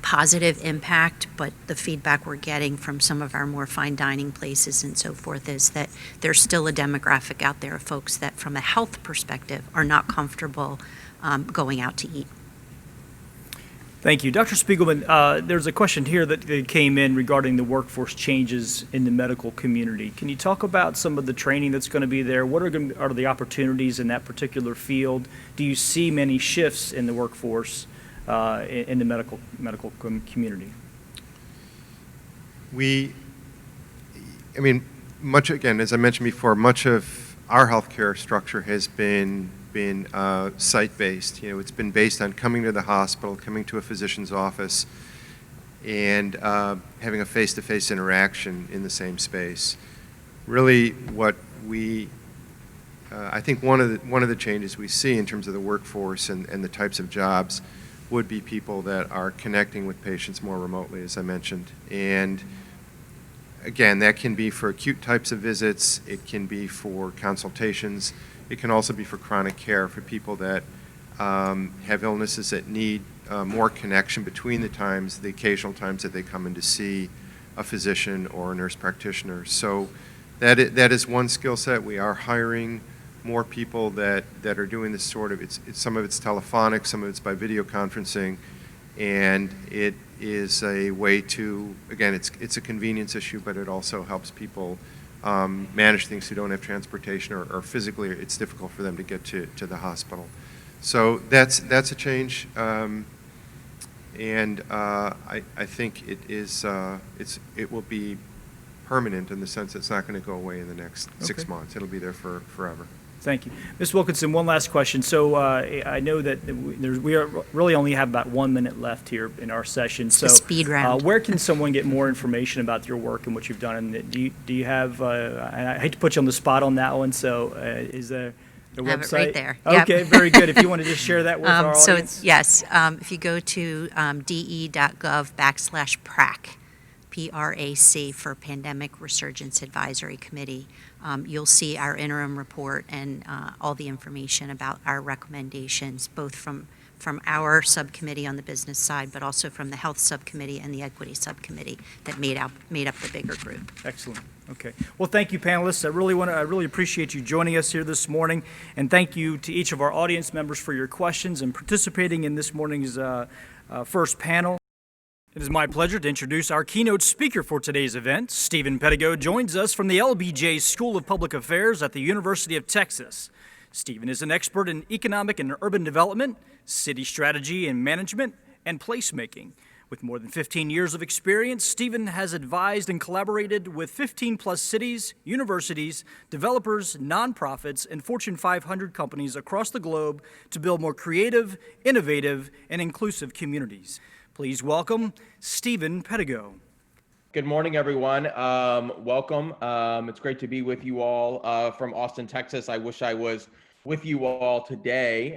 positive impact. But the feedback we're getting from some of our more fine dining places and so forth is that there's still a demographic out there of folks that, from a health perspective, are not comfortable going out to eat. Thank you. Dr. Spiegelman, there's a question here that came in regarding the workforce changes in the medical community. Can you talk about some of the training that's going to be there? What are the opportunities in that particular field? Do you see many shifts in the workforce in the medical community? Much, again, as I mentioned before, much of our healthcare structure has been site-based. It's been based on coming to the hospital, coming to a physician's office, and having a face-to-face interaction in the same space. Really, what I think one of the changes we see in terms of the workforce and the types of jobs would be people that are connecting with patients more remotely, as I mentioned. And again, that can be for acute types of visits. It can be for consultations. It can also be for chronic care for people that have illnesses that need more connection between the occasional times that they come in to see a physician or a nurse practitioner. So that is one skill set. We are hiring more people that are doing this sort of, some of it's telephonic, some of it's by video conferencing, and it is a way to, again, it's a convenience issue, but it also helps people manage things who don't have transportation or physically it's difficult for them to get to the hospital. So that's a change, and I think it will be permanent in the sense it's not going to go away in the next 6 months. It'll be there forever. Thank you. Ms. Wilkinson, one last question. So I know that we really only have about 1 minute left here in our session. So speed round. Where can someone get more information about your work and what you've done? And do you have, I hate to put you on the spot on that one, so is there a website? I have it right there. Okay, Yep. Very good. If you want to just share that with our audience. So yes, if you go to de.gov/PRAC, PRAC for Pandemic Resurgence Advisory Committee. You'll see our interim report and all the information about our recommendations, both from our subcommittee on the business side, but also from the health subcommittee and the equity subcommittee that made up the bigger group. Excellent. Okay. Well, thank you, panelists. I really appreciate you joining us here this morning, and thank you to each of our audience members for your questions and participating in this morning's first panel. It is my pleasure to introduce our keynote speaker for today's event. Steven Pedigo joins us from the LBJ School of Public Affairs at the University of Texas. Steven is an expert in economic and urban development, city strategy and management, and placemaking. With more than 15 years of experience, Steven has advised and collaborated with 15-plus cities, universities, developers, nonprofits, and Fortune 500 companies across the globe to build more creative, innovative, and inclusive communities. Please welcome Steven Pedigo. Good morning, everyone. Welcome. It's great to be with you all from Austin, Texas. I wish I was with you all today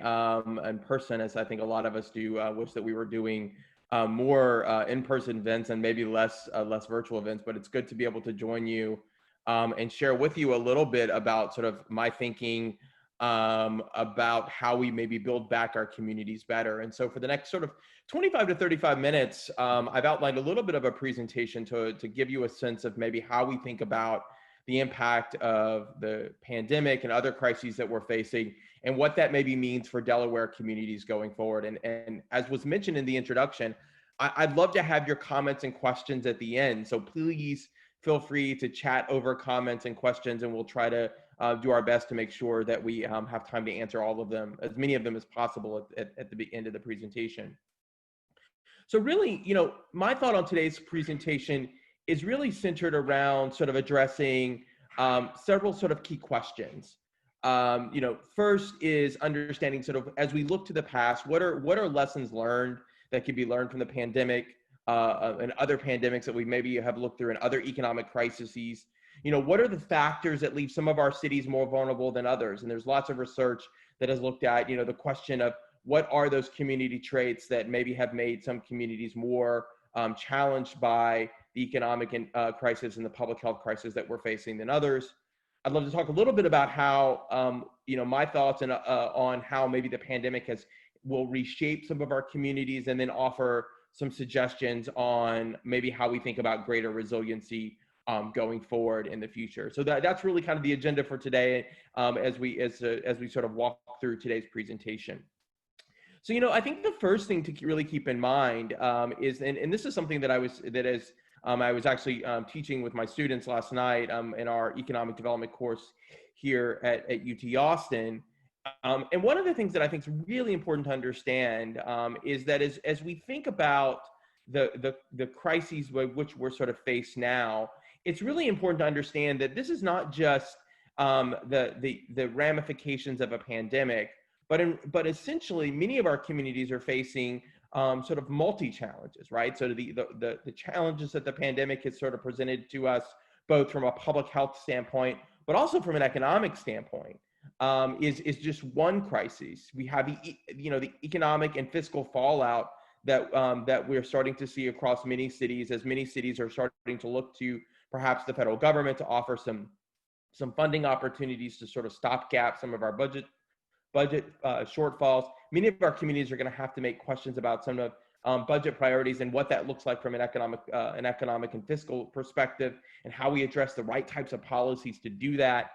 in person, as I think a lot of us do. Wish that we were doing more in-person events and maybe less virtual events, but it's good to be able to join you and share with you a little bit about sort of my thinking about how we maybe build back our communities better. And so for the next sort of 25 to 35 minutes, I've outlined a little bit of a presentation to give you a sense of maybe how we think about the impact of the pandemic and other crises that we're facing and what that maybe means for Delaware communities going forward. And as was mentioned in the introduction, I'd love to have your comments and questions at the end. So please feel free to chat over comments and questions, and we'll try to do our best to make sure that we have time to answer all of them, as many of them as possible at the end of the presentation. So really, my thought on today's presentation is really centered around sort of addressing several sort of key questions. First is understanding sort of, as we look to the past, what are lessons learned that can be learned from the pandemic and other pandemics that we maybe have looked through and other economic crises. What are the factors that leave some of our cities more vulnerable than others? And there's lots of research that has looked at, the question of what are those community traits that maybe have made some communities more challenged by the economic crisis and the public health crisis that we're facing than others. I'd love to talk a little bit about how, my thoughts on how maybe the pandemic will reshape some of our communities, and then offer some suggestions on maybe how we think about greater resiliency going forward in the future. So that's really kind of the agenda for today as we sort of walk through today's presentation. So, I think the first thing to really keep in mind is, and this is something that I was actually teaching with my students last night in our economic development course here at UT Austin. And one of the things that I think is really important to understand is that as we think about the crises by which we're sort of faced now, it's really important to understand that this is not just the ramifications of a pandemic, but essentially many of our communities are facing sort of multi-challenges, right? So the challenges that the pandemic has sort of presented to us, both from a public health standpoint, but also from an economic standpoint, is just one crisis. We have the economic and fiscal fallout that we're starting to see across many cities, as many cities are starting to look to perhaps the federal government to offer some funding opportunities to sort of stopgap some of our budget shortfalls. Many of our communities are going to have to make questions about some of budget priorities and what that looks like from an economic and fiscal perspective, and how we address the right types of policies to do that.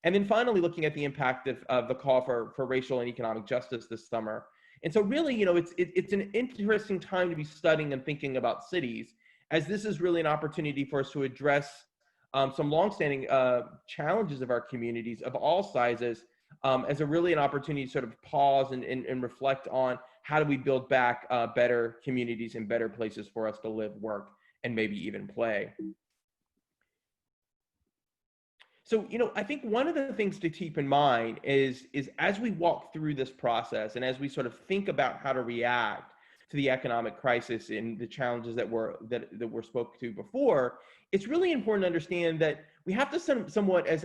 And then finally, looking at the impact of the call for racial and economic justice this summer. And so really, it's an interesting time to be studying and thinking about cities, as this is really an opportunity for us to address some longstanding challenges of our communities of all sizes, as really an opportunity to sort of pause and reflect on how do we build back better communities and better places for us to live, work, and maybe even play. So, I think one of the things to keep in mind is as we walk through this process and as we sort of think about how to react to the economic crisis and the challenges that were spoke to before, it's really important to understand that we have to somewhat, as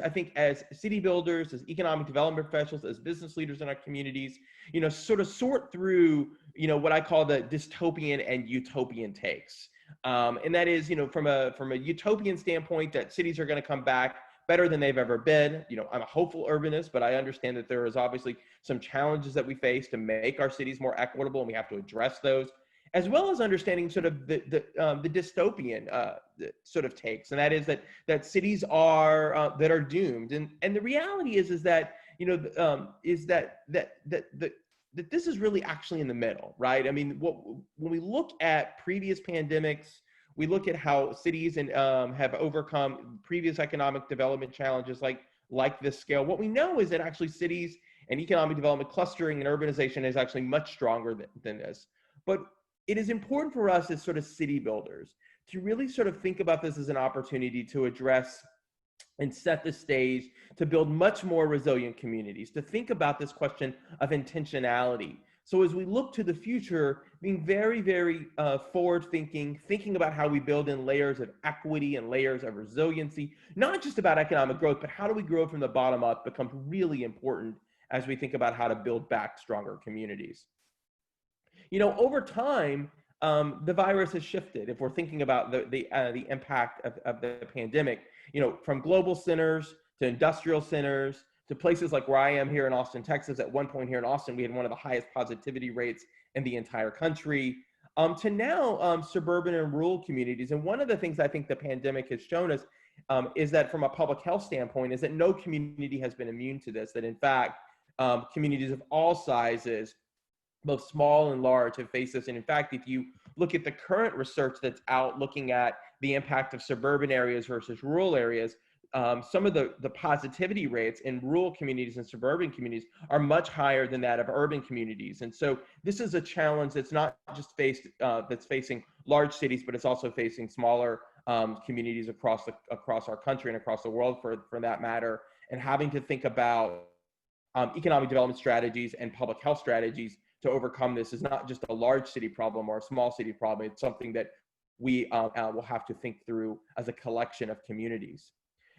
city builders, as economic development professionals, as business leaders in our communities, sort of sort through, what I call the dystopian and utopian takes. And that is, from a utopian standpoint, that cities are going to come back better than they've ever been. I'm a hopeful urbanist, but I understand that there is obviously some challenges that we face to make our cities more equitable, and we have to address those, as well as understanding sort of the dystopian sort of takes, and that is that cities are that are doomed, and the reality is that that this is really actually in the middle, right? I mean, when we look at previous pandemics, we look at how cities have overcome previous economic development challenges like this scale. What we know is that actually cities and economic development clustering and urbanization is actually much stronger than this. But it is important for us as sort of city builders to really sort of think about this as an opportunity to address and set the stage to build much more resilient communities, to think about this question of intentionality. So as we look to the future, being very, very forward-thinking, thinking about how we build in layers of equity and layers of resiliency, not just about economic growth, but how do we grow from the bottom up becomes really important as we think about how to build back stronger communities. Over time, the virus has shifted. If we're thinking about the impact of the pandemic, from global centers to industrial centers to places like where I am here in Austin, Texas. At one point here in Austin, we had one of the highest positivity rates in the entire country, to now suburban and rural communities. And one of the things I think the pandemic has shown us is that from a public health standpoint, is that no community has been immune to this, that in fact, communities of all sizes, both small and large, have faced this. And in fact, if you look at the current research that's out looking at the impact of suburban areas versus rural areas, some of the positivity rates in rural communities and suburban communities are much higher than that of urban communities. And so this is a challenge that's not just that's facing large cities, but it's also facing smaller communities across our country and across the world for that matter, and having to think about economic development strategies and public health strategies to overcome this is not just a large city problem or a small city problem. It's something that we will have to think through as a collection of communities.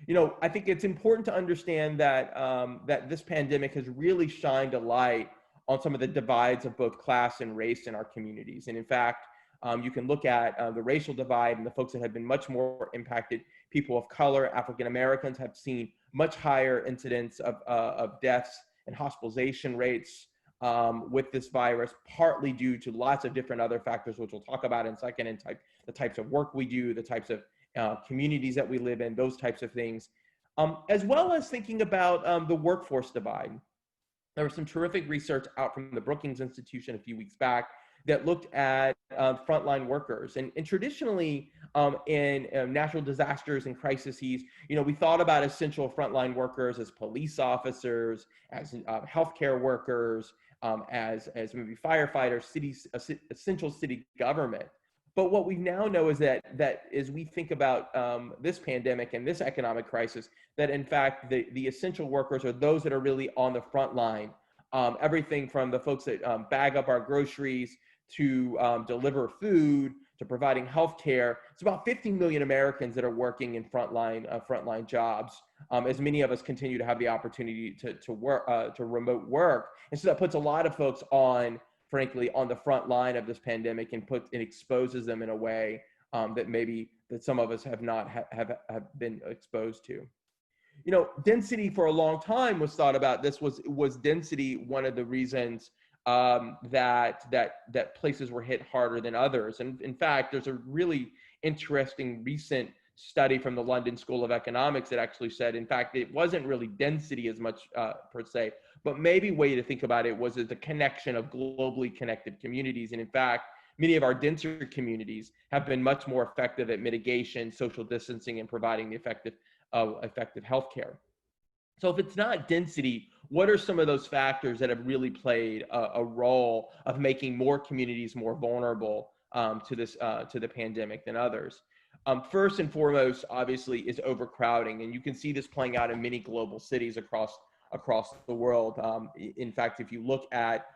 I think it's important to understand that that this pandemic has really shined a light on some of the divides of both class and race in our communities. And in fact, you can look at the racial divide, and the folks that have been much more impacted, people of color, African Americans, have seen much higher incidence of deaths and hospitalization rates with this virus, partly due to lots of different other factors, which we'll talk about in a second, and the types of work we do, the types of communities that we live in, those types of things, as well as thinking about the workforce divide. There was some terrific research out from the Brookings Institution a few weeks back that looked at frontline workers. And traditionally, in natural disasters and crises, we thought about essential frontline workers as police officers, as healthcare workers, as maybe firefighters, essential city government. But what we now know is that as we think about this pandemic and this economic crisis, that in fact the essential workers are those that are really on the front line. Everything from the folks that bag up our groceries to deliver food to providing health care. It's about 50 million Americans that are working in frontline jobs, as many of us continue to have the opportunity to work to remote work. And so that puts a lot of folks frankly, on the front line of this pandemic, and exposes them in a way that some of us have not have been exposed to. Density for a long time was thought about. This was density one of the reasons that places were hit harder than others. And in fact, there's a really interesting recent study from the London School of Economics that actually said, in fact, it wasn't really density as much per se, but maybe a way to think about it was as the connection of globally connected communities. And in fact, many of our denser communities have been much more effective at mitigation, social distancing, and providing the effective healthcare. So if it's not density, what are some of those factors that have really played a role of making more communities more vulnerable to the pandemic than others? First and foremost, obviously, is overcrowding, and you can see this playing out in many global cities across the world. In fact, if you look at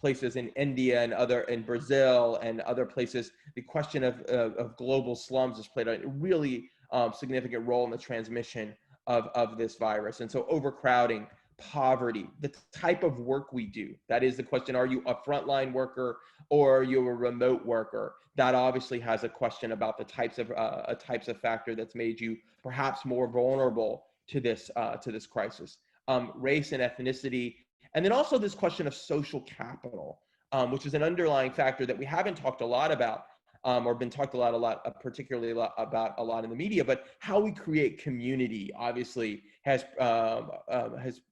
places in India and in Brazil and other places, the question of global slums has played a really significant role in the transmission of this virus. And so overcrowding poverty, the type of work we do. That is the question, are you a frontline worker or are you a remote worker? That obviously has a question about the types of factor that's made you perhaps more vulnerable to this crisis. Race and ethnicity, and then also this question of social capital, which is an underlying factor that we haven't talked a lot about, or been talked particularly about a lot in the media, but how we create community obviously has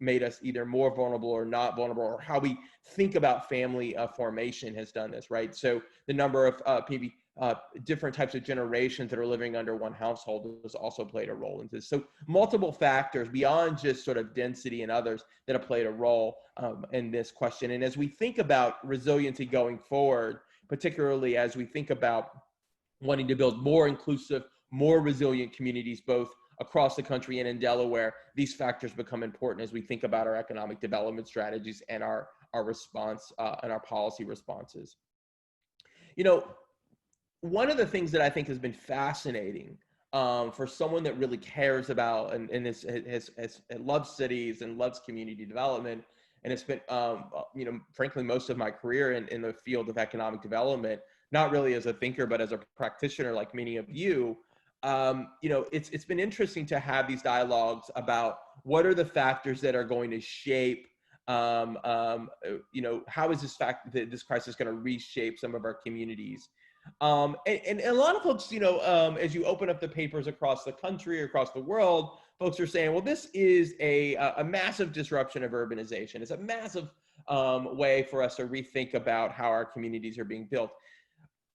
made us either more vulnerable or not vulnerable, or how we think about family formation has done this, right? So the number of maybe different types of generations that are living under one household has also played a role in this. So multiple factors beyond just sort of density and others that have played a role in this question. And as we think about resiliency going forward, particularly as we think about wanting to build more inclusive, more resilient communities, both across the country and in Delaware, these factors become important as we think about our economic development strategies and our response and our policy responses. You know, one of the things that I think has been fascinating for someone that really cares about and loves cities and loves community development, and it's been, you know, frankly, most of my career in the field of economic development, not really as a thinker, but as a practitioner like many of you, you know, it's been interesting to have these dialogues about what are the factors that are going to shape, you know, how is this crisis going to reshape some of our communities? And a lot of folks, you know, as you open up the papers across the country or across the world, folks are saying, well, this is a massive disruption of urbanization. It's a massive way for us to rethink about how our communities are being built.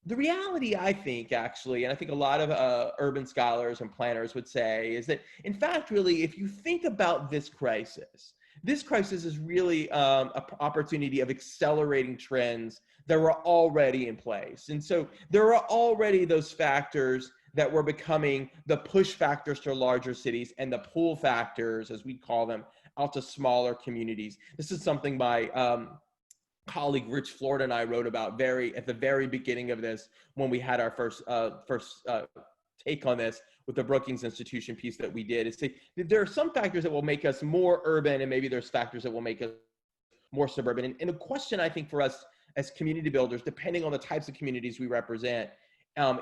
The reality, I think, actually, and I think a lot of urban scholars and planners would say, is that, in fact, really, if you think about this crisis is really an opportunity of accelerating trends that were already in place. And so there are already those factors that were becoming the push factors to larger cities and the pull factors, as we call them, out to smaller communities. This is something my colleague Rich Florida and I wrote about at the very beginning of this, when we had our first take on this with the Brookings Institution piece that we did, is say there are some factors that will make us more urban, and maybe there's factors that will make us more suburban. And the question, I think, for us as community builders, depending on the types of communities we represent,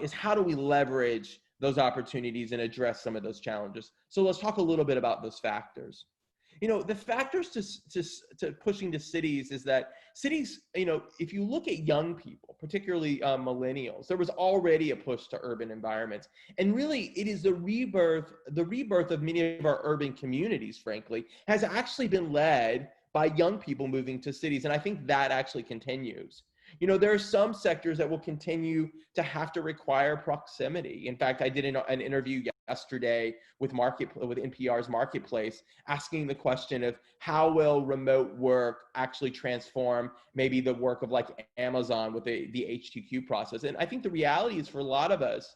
is how do we leverage those opportunities and address some of those challenges? So let's talk a little bit about those factors. You know, the factors to pushing to cities is that cities, you know, if you look at young people, particularly millennials, there was already a push to urban environments. And really, it is the rebirth of many of our urban communities, frankly, has actually been led by young people moving to cities. And I think that actually continues. You know, there are some sectors that will continue to have to require proximity. In fact, I did an interview yesterday with NPR's Marketplace, asking the question of how will remote work actually transform maybe the work of like Amazon with the H2Q process. And I think the reality is, for a lot of us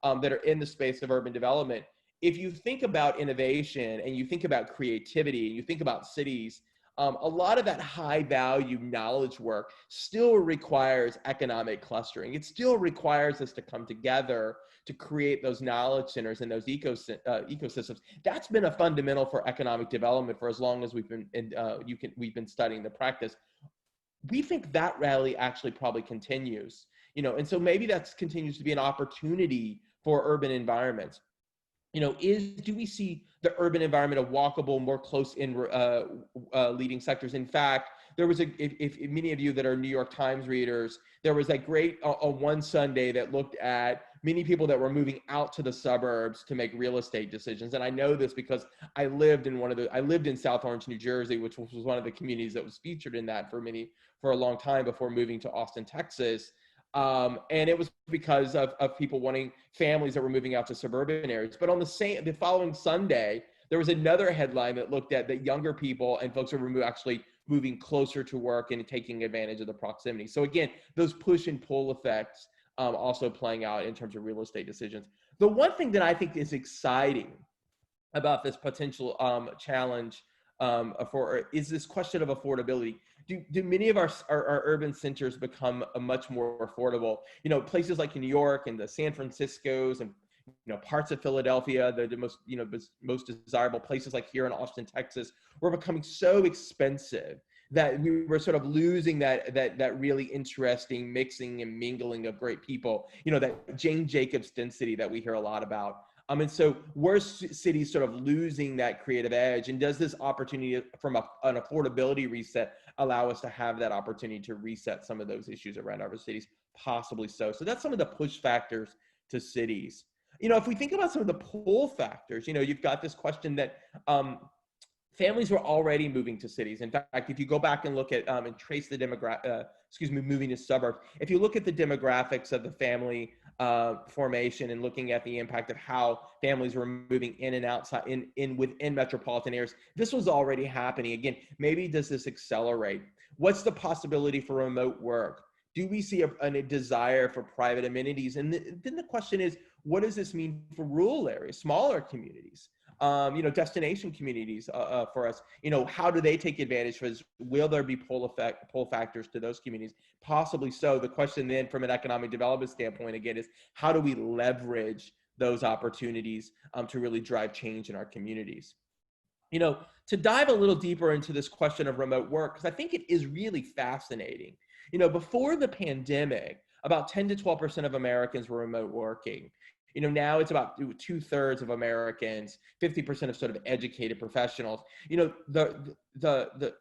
that are in the space of urban development, if you think about innovation and you think about creativity and you think about cities, a lot of that high value knowledge work still requires economic clustering. It still requires us to come together to create those knowledge centers and those ecosystems. That's been a fundamental for economic development for as long as we've been studying the practice. We think that rally actually probably continues, you know, and so maybe that continues to be an opportunity for urban environments. You know, do we see the urban environment a walkable, more close-in leading sectors? In fact, there was if many of you that are New York Times readers, there was a great one Sunday that looked at many people that were moving out to the suburbs to make real estate decisions. And I know this because I lived in South Orange, New Jersey, which was one of the communities that was featured in that for a long time before moving to Austin, Texas. And it was because of people wanting families that were moving out to suburban areas. But on the following Sunday, there was another headline that looked at that younger people and folks were actually moving closer to work and taking advantage of the proximity. So again, those push and pull effects also playing out in terms of real estate decisions. The one thing that I think is exciting about this potential challenge is this question of affordability. Do many of our urban centers become much more affordable? You know, places like New York and the San Franciscos and, parts of Philadelphia, the most, most desirable places like here in Austin, Texas, were becoming so expensive that we were sort of losing that really interesting mixing and mingling of great people, that Jane Jacobs density that we hear a lot about. And so were cities sort of losing that creative edge? And does this opportunity from an affordability reset allow us to have that opportunity to reset some of those issues around our cities? Possibly so. So that's some of the push factors to cities. If we think about some of the pull factors, you've got this question that families were already moving to cities. In fact, if you go back and look at and trace the moving to suburbs, if you look at the demographics of the family formation and looking at the impact of how families were moving in and outside within metropolitan areas, this was already happening. Again, maybe does this accelerate? What's the possibility for remote work? Do we see a desire for private amenities? And then the question is, what does this mean for rural areas, smaller communities? Destination communities for us, how do they take advantage of this? Will there be pull factors to those communities? Possibly so. The question then from an economic development standpoint, again, is how do we leverage those opportunities to really drive change in our communities? To dive a little deeper into this question of remote work, because I think it is really fascinating. Before the pandemic, about 10 to 12% of Americans were remote working. Now it's about 2/3 of Americans, 50% of sort of educated professionals. The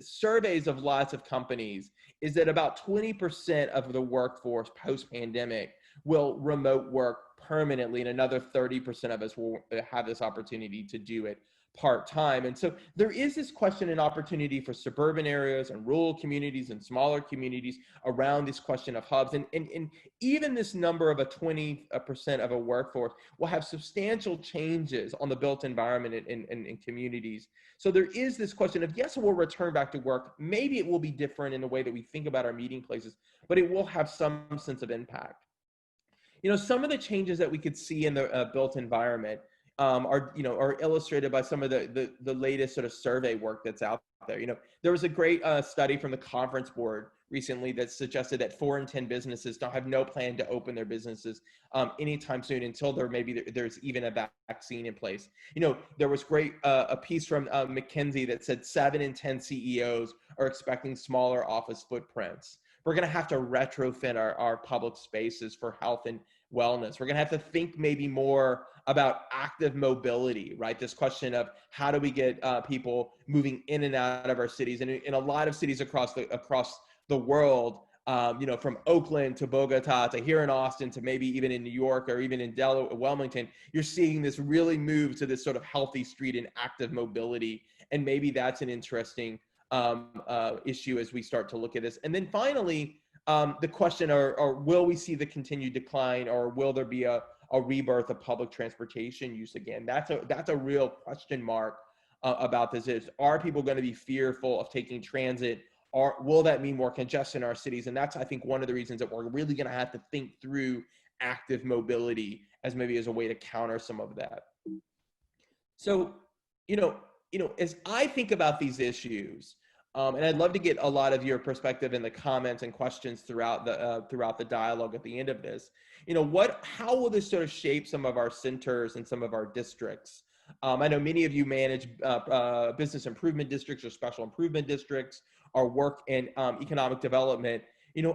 surveys of lots of companies is that about 20% of the workforce post-pandemic will remote work permanently, and another 30% of us will have this opportunity to do it part-time. And so there is this question and opportunity for suburban areas and rural communities and smaller communities around this question of hubs. And even this number of a 20% of a workforce will have substantial changes on the built environment in communities. So there is this question of, yes, we'll return back to work. Maybe it will be different in the way that we think about our meeting places, but it will have some sense of impact. Some of the changes that we could see in the built environment are illustrated by some of the latest sort of survey work that's out there. There was a great study from the Conference Board recently that suggested that 4 in 10 businesses don't have no plan to open their businesses anytime soon until there's even a vaccine in place. There was a piece from McKinsey that said 7 in 10 CEOs are expecting smaller office footprints. We're going to have to retrofit our public spaces for health and wellness. We're going to have to think maybe more about active mobility, right? This question of how do we get people moving in and out of our cities, and in a lot of cities across the world, from Oakland to Bogota to here in Austin to maybe even in New York or even in Delaware, Wilmington, you're seeing this really move to this sort of healthy street and active mobility, and maybe that's an interesting issue as we start to look at this. And then finally, the question, or will we see the continued decline, or will there be a rebirth of public transportation use again? That's a real question mark about this. Are people going to be fearful of taking transit, or will that mean more congestion in our cities? And that's, I think, one of the reasons that we're really going to have to think through active mobility as a way to counter some of that. So, as I think about these issues, and I'd love to get a lot of your perspective in the comments and questions throughout the dialogue at the end of this. How will this sort of shape some of our centers and some of our districts? I know many of you manage business improvement districts or special improvement districts, or work in economic development.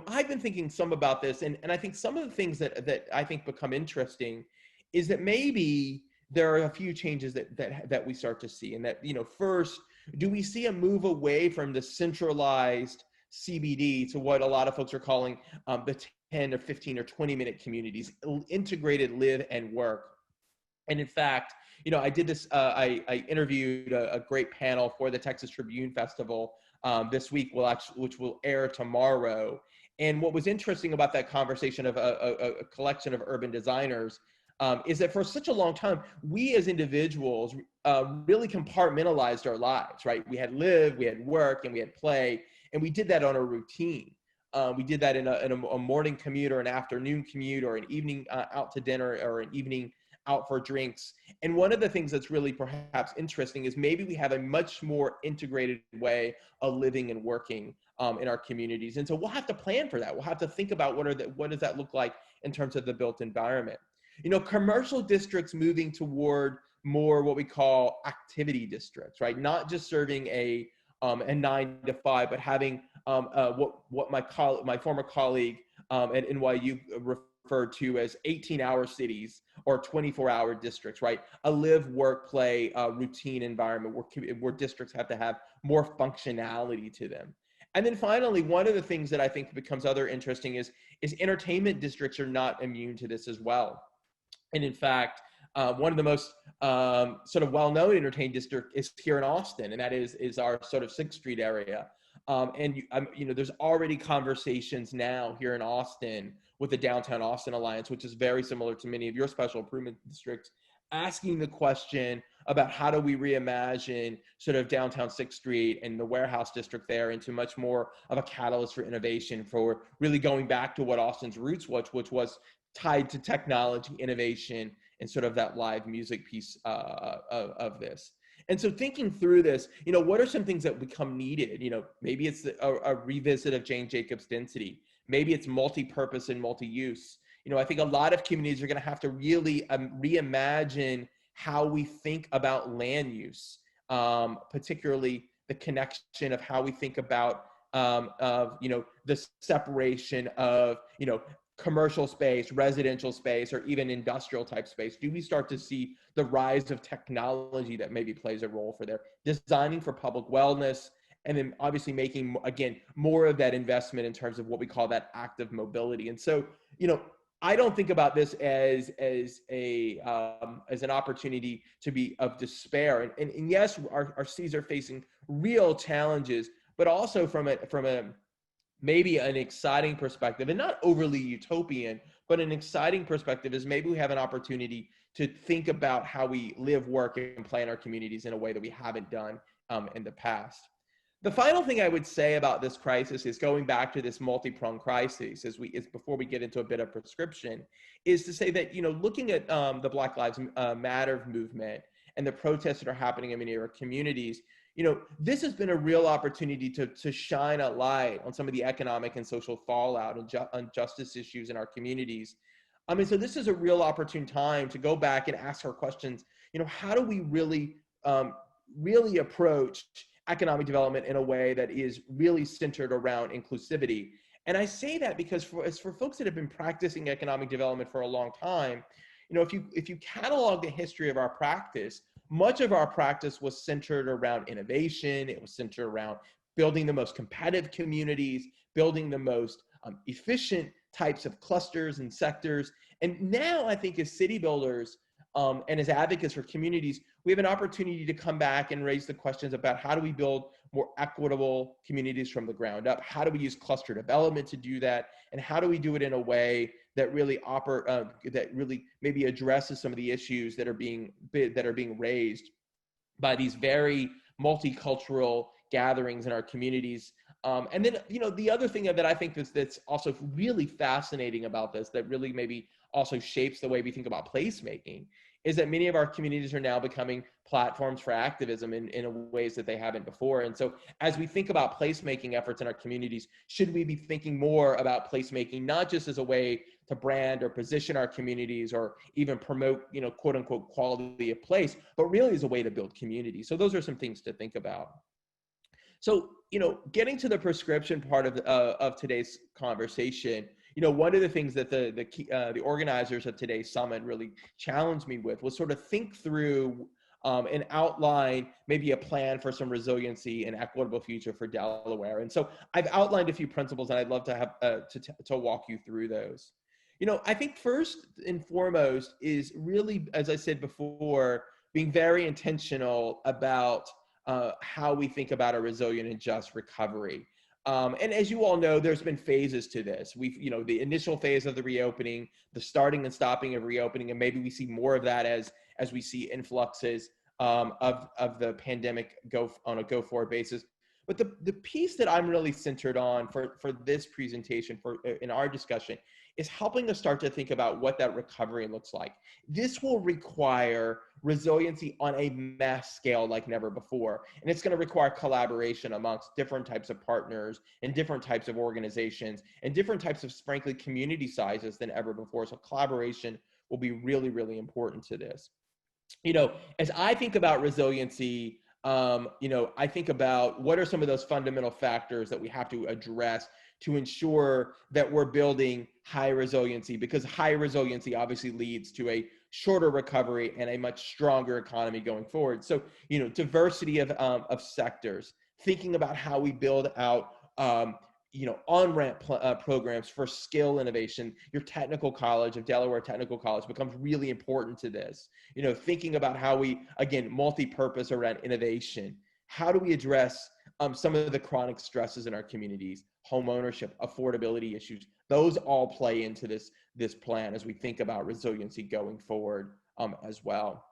I've been thinking some about this, and I think some of the things that I think become interesting is that maybe there are a few changes that we start to see, and that, first, do we see a move away from the centralized CBD to what a lot of folks are calling the 10 or 15 or 20-minute communities, integrated live and work? And in fact, I did this, I interviewed a great panel for the Texas Tribune Festival this week, which will air tomorrow. And what was interesting about that conversation of a collection of urban designers is that for such a long time, we as individuals really compartmentalized our lives, right? We had live, we had work, and we had play, and we did that on a routine. We did that in a morning commute, or an afternoon commute, or an evening out to dinner, or an evening out for drinks. And one of the things that's really perhaps interesting is maybe we have a much more integrated way of living and working in our communities. And so we'll have to plan for that. We'll have to think about what does that look like in terms of the built environment. Commercial districts moving toward more what we call activity districts, right? Not just serving a 9 to 5, but having what my former colleague at NYU referred to as 18-hour cities or 24-hour districts, right? A live, work, play, routine environment where districts have to have more functionality to them. And then finally, one of the things that I think becomes other interesting is entertainment districts are not immune to this as well. And in fact, one of the most sort of well-known entertainment district is here in Austin, and that is our sort of 6th Street area. There's already conversations now here in Austin with the Downtown Austin Alliance, which is very similar to many of your special improvement districts, asking the question about how do we reimagine sort of downtown 6th Street and the warehouse district there into much more of a catalyst for innovation, for really going back to what Austin's roots was, which was tied to technology, innovation, and sort of that live music piece of this. And so thinking through this, what are some things that become needed? Maybe it's a revisit of Jane Jacobs density. Maybe it's multi-purpose and multi-use. I think a lot of communities are going to have to really reimagine how we think about land use, particularly the connection of how we think about the separation of commercial space, residential space, or even industrial type space. Do we start to see the rise of technology that maybe plays a role for there? Designing for public wellness, and then obviously making, again, more of that investment in terms of what we call that active mobility. And so, I don't think about this as an opportunity to be of despair. And yes, our cities are facing real challenges, but also from a maybe an exciting perspective, and not overly utopian, but an exciting perspective is maybe we have an opportunity to think about how we live, work, and play in our communities in a way that we haven't done in the past. The final thing I would say about this crisis is going back to this multi-pronged crisis, before we get into a bit of prescription, is to say that, looking at the Black Lives Matter movement and the protests that are happening in many of our communities, this has been a real opportunity to shine a light on some of the economic and social fallout and justice issues in our communities. So this is a real opportune time to go back and ask our questions. How do we really approach economic development in a way that is really centered around inclusivity? And I say that because for folks that have been practicing economic development for a long time, if you catalog the history of our practice, much of our practice was centered around innovation. It was centered around building the most competitive communities, building the most efficient types of clusters and sectors. And now I think as city builders and as advocates for communities, we have an opportunity to come back and raise the questions about how do we build more equitable communities from the ground up? How do we use cluster development to do that? And how do we do it in a way that really maybe addresses some of the issues that are being raised by these very multicultural gatherings in our communities? And then, the other thing that I think that's also really fascinating about this, that really maybe also shapes the way we think about placemaking, is that many of our communities are now becoming platforms for activism in ways that they haven't before. And so as we think about placemaking efforts in our communities, should we be thinking more about placemaking, not just as a way to brand or position our communities or even promote, quote unquote, quality of place, but really as a way to build community? So those are some things to think about. So, getting to the prescription part of today's conversation, one of the things that the organizers of today's summit really challenged me with was sort of think through and outline maybe a plan for some resiliency and equitable future for Delaware. And so I've outlined a few principles, and I'd love to have to walk you through those. I think first and foremost is really, as I said before, being very intentional about how we think about a resilient and just recovery. And as you all know, there's been phases to this. The initial phase of the reopening, the starting and stopping of reopening, and maybe we see more of that as we see influxes of the pandemic on a go-forward basis. But the piece that I'm really centered on for this presentation, in our discussion, is helping us start to think about what that recovery looks like. This will require resiliency on a mass scale like never before. And it's going to require collaboration amongst different types of partners and different types of organizations and different types of, frankly, community sizes than ever before. So collaboration will be really, really important to this. As I think about resiliency, I think about what are some of those fundamental factors that we have to address to ensure that we're building high resiliency, because high resiliency obviously leads to a shorter recovery and a much stronger economy going forward. So, diversity of sectors, thinking about how we build out, on-ramp programs for skill innovation. Your technical college of Delaware Technical College becomes really important to this. Thinking about how we, again, multi-purpose around innovation. How do we address some of the chronic stresses in our communities, home ownership, affordability issues? Those all play into this plan as we think about resiliency going forward as well.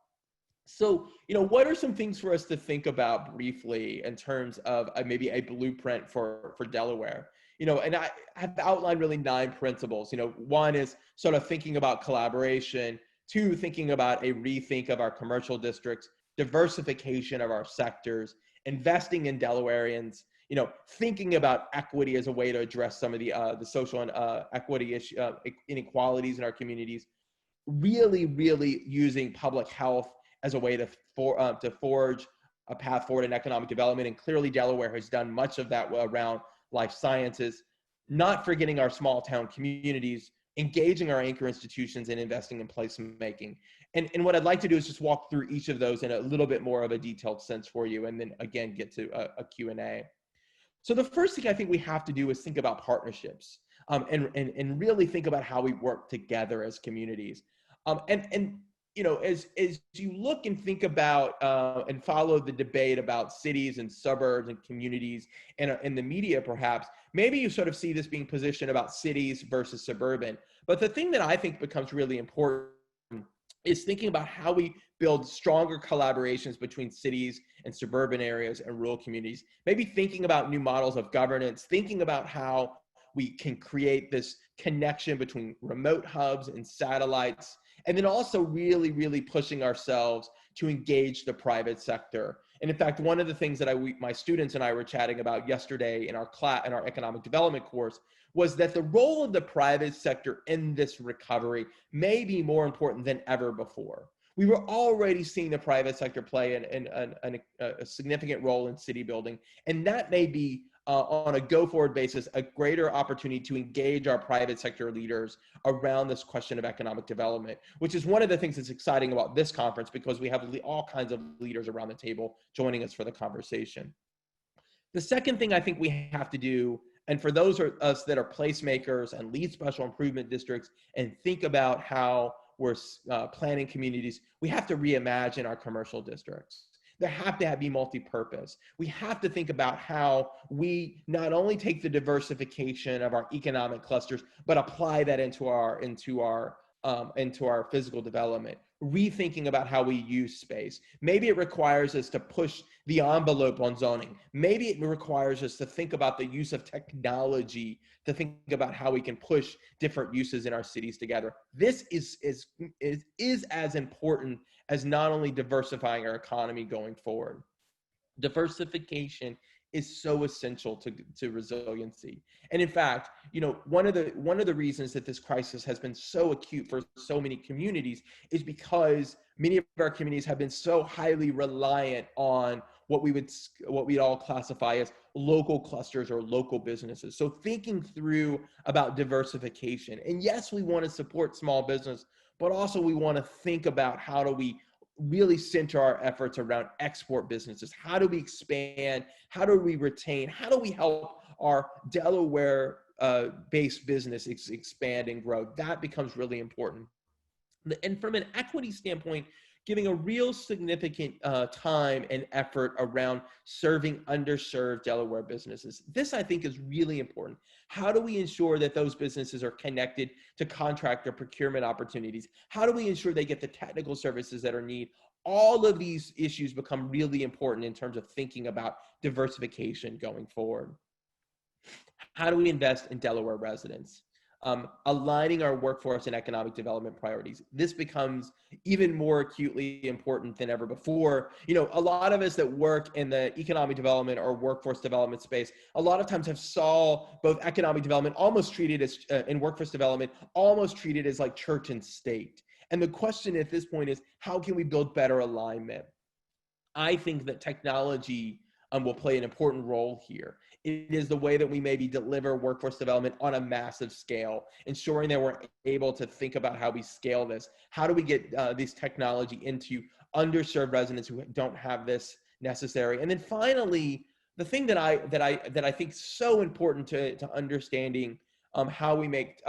So, what are some things for us to think about briefly in terms of maybe a blueprint for Delaware? And I have outlined really 9 principles. One is sort of thinking about collaboration. 2, thinking about a rethink of our commercial districts, diversification of our sectors, investing in Delawareans, thinking about equity as a way to address some of the social and equity inequalities in our communities, really, really using public health as a way to forge a path forward in economic development. And clearly Delaware has done much of that around life sciences, not forgetting our small town communities, engaging our anchor institutions, and investing in placemaking. And what I'd like to do is just walk through each of those in a little bit more of a detailed sense for you, and then again, get to a Q&A. So the first thing I think we have to do is think about partnerships, and really think about how we work together as communities. As you look and think about and follow the debate about cities and suburbs and communities and in the media, perhaps, maybe you sort of see this being positioned about cities versus suburban. But the thing that I think becomes really important is thinking about how we build stronger collaborations between cities and suburban areas and rural communities. Maybe thinking about new models of governance, thinking about how we can create this connection between remote hubs and satellites, and then also really, really pushing ourselves to engage the private sector. And in fact, one of the things that my students and I were chatting about yesterday in our economic development course was that the role of the private sector in this recovery may be more important than ever before. We were already seeing the private sector play a significant role in city building, and that may be on a go-forward basis, a greater opportunity to engage our private sector leaders around this question of economic development, which is one of the things that's exciting about this conference, because we have all kinds of leaders around the table joining us for the conversation. The second thing I think we have to do, and for those of us that are placemakers and lead special improvement districts and think about how we're planning communities, we have to reimagine our commercial districts. They have to be multi-purpose. We have to think about how we not only take the diversification of our economic clusters, but apply that into our physical development. Rethinking about how we use space. Maybe it requires us to push the envelope on zoning. Maybe it requires us to think about the use of technology to think about how we can push different uses in our cities together. This is as important as not only diversifying our economy going forward. Diversification is so essential to resiliency. And in fact, one of the reasons that this crisis has been so acute for so many communities is because many of our communities have been so highly reliant on what we'd all classify as local clusters or local businesses. So thinking through about diversification, and yes, we want to support small business, but also we want to think about how do we really center our efforts around export businesses. How do we expand? How do we retain? How do we help our Delaware based business expand and grow? That becomes really important. And from an equity standpoint, giving a real significant time and effort around serving underserved Delaware businesses. This, I think, is really important. How do we ensure that those businesses are connected to contractor procurement opportunities? How do we ensure they get the technical services that are needed? All of these issues become really important in terms of thinking about diversification going forward. How do we invest in Delaware residents? Aligning our workforce and economic development priorities. This becomes even more acutely important than ever before. A lot of us that work in the economic development or workforce development space, a lot of times have saw both economic development almost treated as, and workforce development almost treated as like church and state. And the question at this point is, how can we build better alignment? I think that technology will play an important role here. It is the way that we maybe deliver workforce development on a massive scale, ensuring that we're able to think about how we scale this. How do we get this technology into underserved residents who don't have this necessary? And then finally, the thing that I think is so important to understanding how we make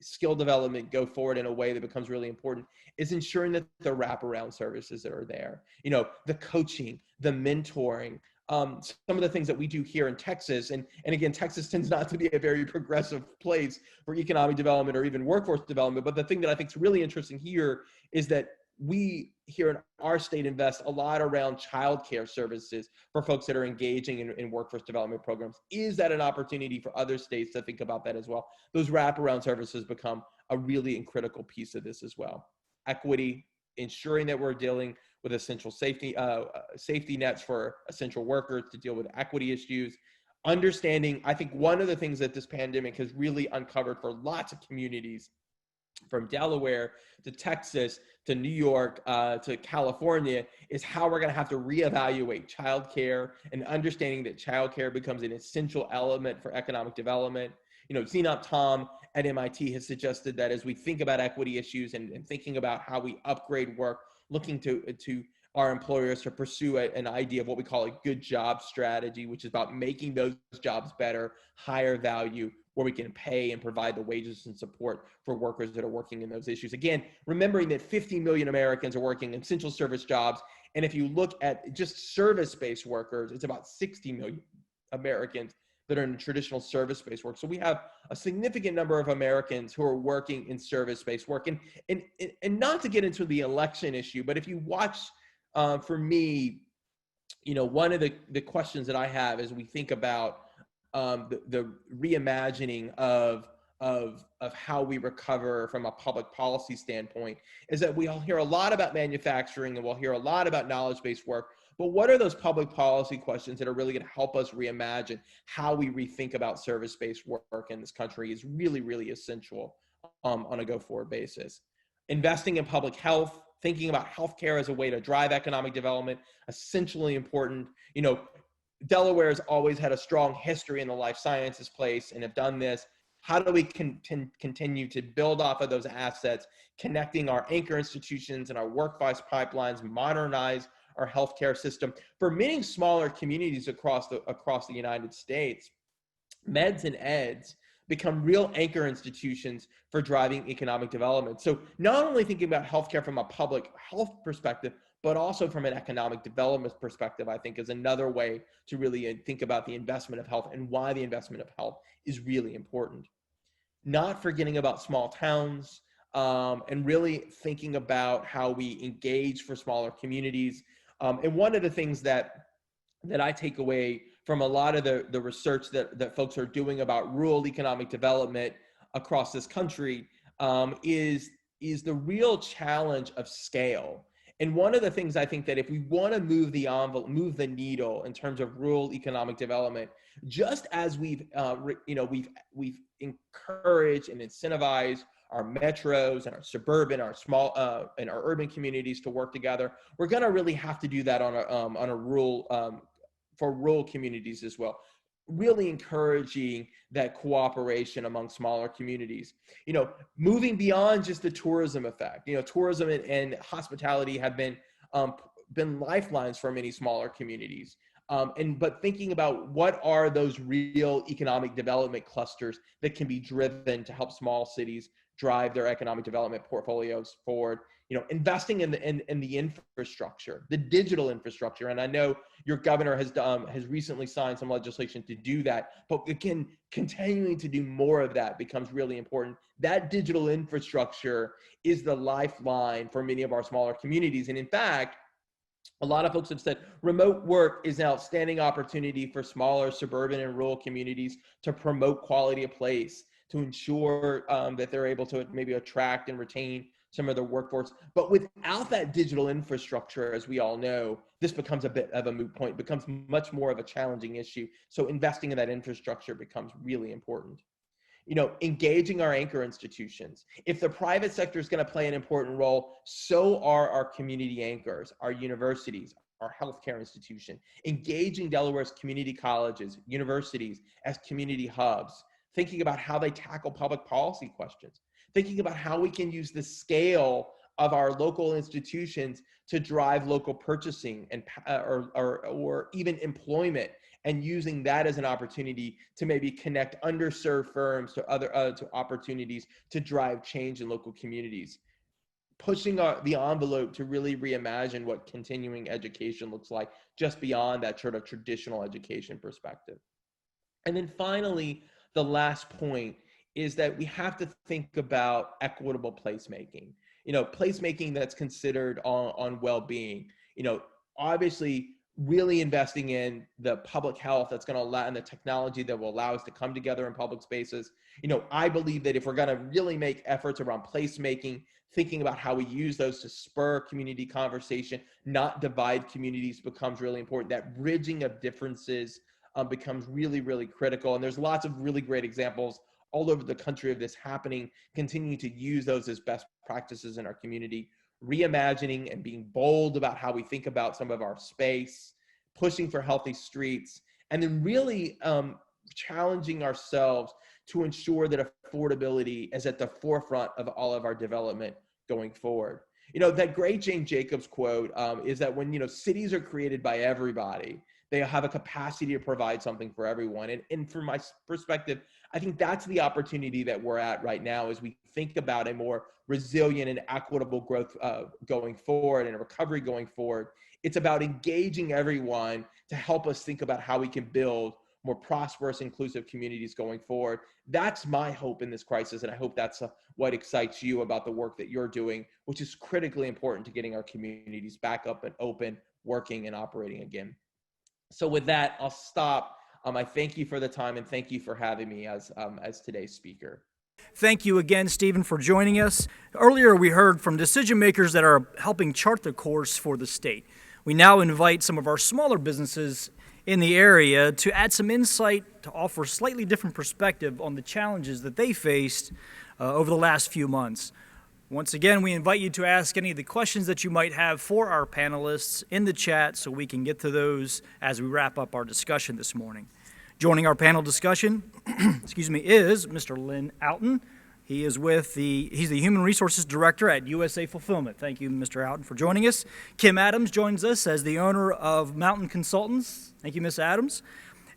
skill development go forward in a way that becomes really important is ensuring that the wraparound services that are there, the coaching, the mentoring, some of the things that we do here in Texas, and again, Texas tends not to be a very progressive place for economic development or even workforce development. But the thing that I think is really interesting here is that we here in our state invest a lot around childcare services for folks that are engaging in workforce development programs. Is that an opportunity for other states to think about that as well? Those wraparound services become a really critical piece of this as well. Equity, ensuring that we're dealing with essential safety nets for essential workers to deal with equity issues. Understanding, I think one of the things that this pandemic has really uncovered for lots of communities, from Delaware to Texas to New York to California, is how we're going to have to reevaluate childcare, and understanding that childcare becomes an essential element for economic development. Zenop Tom at MIT has suggested that as we think about equity issues and thinking about how we upgrade work, looking to our employers to pursue an idea of what we call a good job strategy, which is about making those jobs better, higher value, where we can pay and provide the wages and support for workers that are working in those issues. Again, remembering that 50 million Americans are working in essential service jobs. And if you look at just service-based workers, it's about 60 million Americans that are in traditional service-based work. So we have a significant number of Americans who are working in service-based work. And not to get into the election issue, but if you watch, for me, one of the questions that I have as we think about the reimagining of how we recover from a public policy standpoint, is that we all hear a lot about manufacturing and we'll hear a lot about knowledge-based work, but what are those public policy questions that are really going to help us reimagine how we rethink about service-based work in this country is really, really essential on a go-forward basis. Investing in public health, thinking about healthcare as a way to drive economic development, essentially important. Delaware has always had a strong history in the life sciences place and have done this. How do we continue to build off of those assets, connecting our anchor institutions and our workforce pipelines, modernize our healthcare system? For many smaller communities across the United States, meds and eds become real anchor institutions for driving economic development. So not only thinking about healthcare from a public health perspective, but also from an economic development perspective, I think is another way to really think about the investment of health and why the investment of health is really important. Not forgetting about small towns, and really thinking about how we engage for smaller communities. And one of the things that I take away from a lot of the research that folks are doing about rural economic development across this country is the real challenge of scale. And one of the things I think that if we want to move the envelope, move the needle in terms of rural economic development, just as we've encouraged and incentivized our metros and our suburban, our small and our urban communities to work together, we're going to really have to do that on a rural for rural communities as well. Really encouraging that cooperation among smaller communities. Moving beyond just the tourism effect. Tourism and hospitality have been lifelines for many smaller communities. But thinking about what are those real economic development clusters that can be driven to help small cities drive their economic development portfolios forward. Investing in the infrastructure, the digital infrastructure, and I know your governor has recently signed some legislation to do that. But again, continuing to do more of that becomes really important. That digital infrastructure is the lifeline for many of our smaller communities, and in fact, a lot of folks have said remote work is an outstanding opportunity for smaller suburban and rural communities to promote quality of place, to ensure that they're able to maybe attract and retain some of their workforce. But without that digital infrastructure, as we all know, this becomes a bit of a moot point, becomes much more of a challenging issue. So investing in that infrastructure becomes really important. engaging our anchor institutions. If the private sector is going to play an important role, so are our community anchors, our universities, our healthcare institution, engaging Delaware's community colleges, universities as community hubs, thinking about how they tackle public policy questions, thinking about how we can use the scale of our local institutions to drive local purchasing and or even employment, and using that as an opportunity to maybe connect underserved firms to other to opportunities to drive change in local communities. Pushing the envelope to really reimagine what continuing education looks like just beyond that sort of traditional education perspective. And then finally, the last point is that we have to think about equitable placemaking. Placemaking that's considered on well-being. Obviously, really investing in the public health that's going to allow, and the technology that will allow us to come together in public spaces. I believe that if we're going to really make efforts around placemaking, thinking about how we use those to spur community conversation, not divide communities, becomes really important. That bridging of differences becomes really, really critical. And there's lots of really great examples all over the country of this happening, continuing to use those as best practices in our community, reimagining and being bold about how we think about some of our space, pushing for healthy streets, and then really challenging ourselves to ensure that affordability is at the forefront of all of our development going forward. That great Jane Jacobs quote is that when, cities are created by everybody, they have a capacity to provide something for everyone. And from my perspective, I think that's the opportunity that we're at right now as we think about a more resilient and equitable growth going forward and a recovery going forward. It's about engaging everyone to help us think about how we can build more prosperous, inclusive communities going forward. That's my hope in this crisis, and I hope that's what excites you about the work that you're doing, which is critically important to getting our communities back up and open, working and operating again. So with that, I'll stop. I thank you for the time, and thank you for having me as today's speaker. Thank you again, Steven, for joining us. Earlier, we heard from decision makers that are helping chart the course for the state. We now invite some of our smaller businesses in the area to add some insight to offer a slightly different perspective on the challenges that they faced over the last few months. Once again, we invite you to ask any of the questions that you might have for our panelists in the chat so we can get to those as we wrap up our discussion this morning. Joining our panel discussion, is Mr. Lynn Oughton. He's the Human Resources Director at USA Fulfillment. Thank you, Mr. Oughton, for joining us. Kim Adams joins us as the owner of Mountain Consultants. Thank you, Ms. Adams.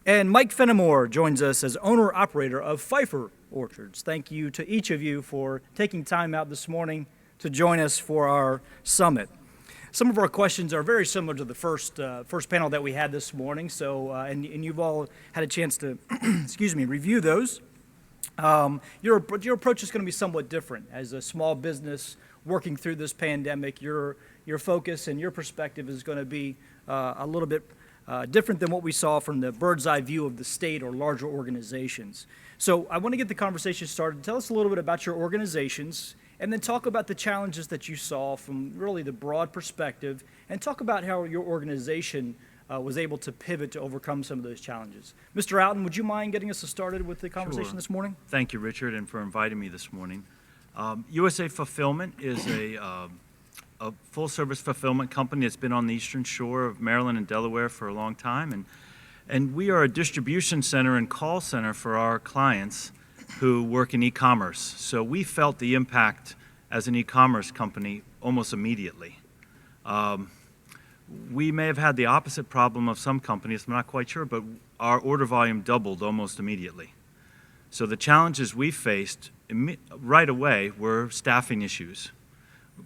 And Mike Fenimore joins us as owner-operator of Pfeiffer Orchards. Thank you to each of you for taking time out this morning to join us for our summit. Some of our questions are very similar to the first panel that we had this morning, so and you've all had a chance to review those. Your approach is going to be somewhat different. As a small business working through this pandemic, your focus and your perspective is going to be a little bit different than what we saw from the bird's eye view of the state or larger organizations. So I want to get the conversation started. Tell us a little bit about your organizations, and then talk about the challenges that you saw from really the broad perspective, and talk about how your organization was able to pivot to overcome some of those challenges. Mr. Oughton, would you mind getting us started with the conversation this morning? Thank you, Richard, and for inviting me this morning. USA Fulfillment is a full-service fulfillment company that's been on the eastern shore of Maryland and Delaware for a long time, and we are a distribution center and call center for our clients who work in e-commerce. So we felt the impact as an e-commerce company almost immediately. We may have had the opposite problem of some companies, I'm not quite sure, but our order volume doubled almost immediately. So the challenges we faced right away were staffing issues.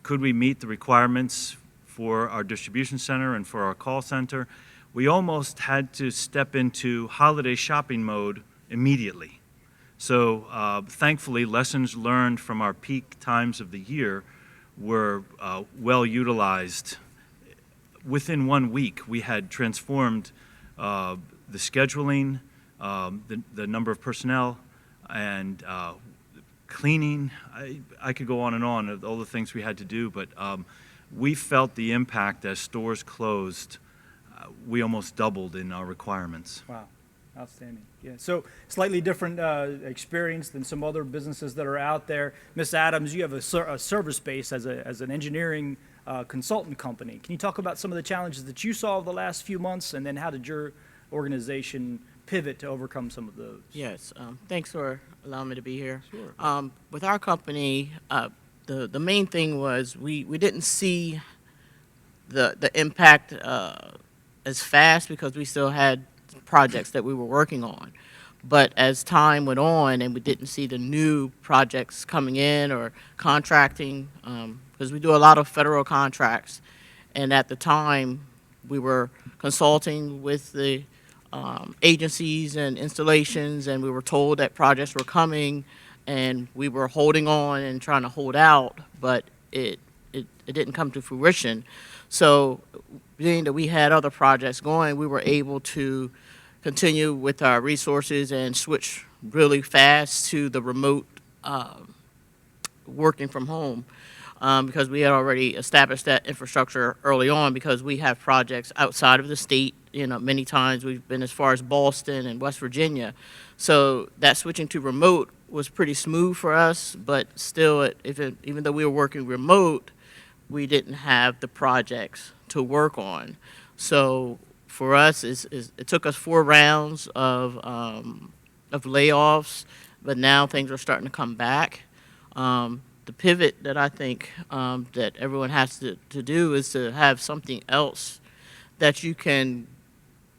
Could we meet the requirements for our distribution center and for our call center? We almost had to step into holiday shopping mode immediately. So thankfully, lessons learned from our peak times of the year were well utilized. Within 1 week, we had transformed the scheduling, the number of personnel, and cleaning. I could go on and on of all the things we had to do, but we felt the impact as stores closed. We almost doubled in our requirements. Wow. Outstanding. Yeah. So slightly different experience than some other businesses that are out there. Ms. Adams, you have a service base as an engineering consultant company. Can you talk about some of the challenges that you saw over the last few months, and then how did your organization pivot to overcome some of those? Yes, thanks for allowing me to be here. Sure. With our company, the main thing was we didn't see the impact as fast because we still had projects that we were working on. But as time went on and we didn't see the new projects coming in or contracting, because we do a lot of federal contracts, and at the time we were consulting with the agencies and installations, and we were told that projects were coming, and we were holding on and trying to hold out, but it didn't come to fruition. So being that we had other projects going, we were able to continue with our resources and switch really fast to the remote working from home, because we had already established that infrastructure early on, because we have projects outside of the state. You know, many times we've been as far as Boston and West Virginia. So that switching to remote was pretty smooth for us, but still, even though we were working remote, we didn't have the projects to work on. So for us, it took us 4 rounds of layoffs, but now things are starting to come back. The pivot that I think that everyone has to do is to have something else that you can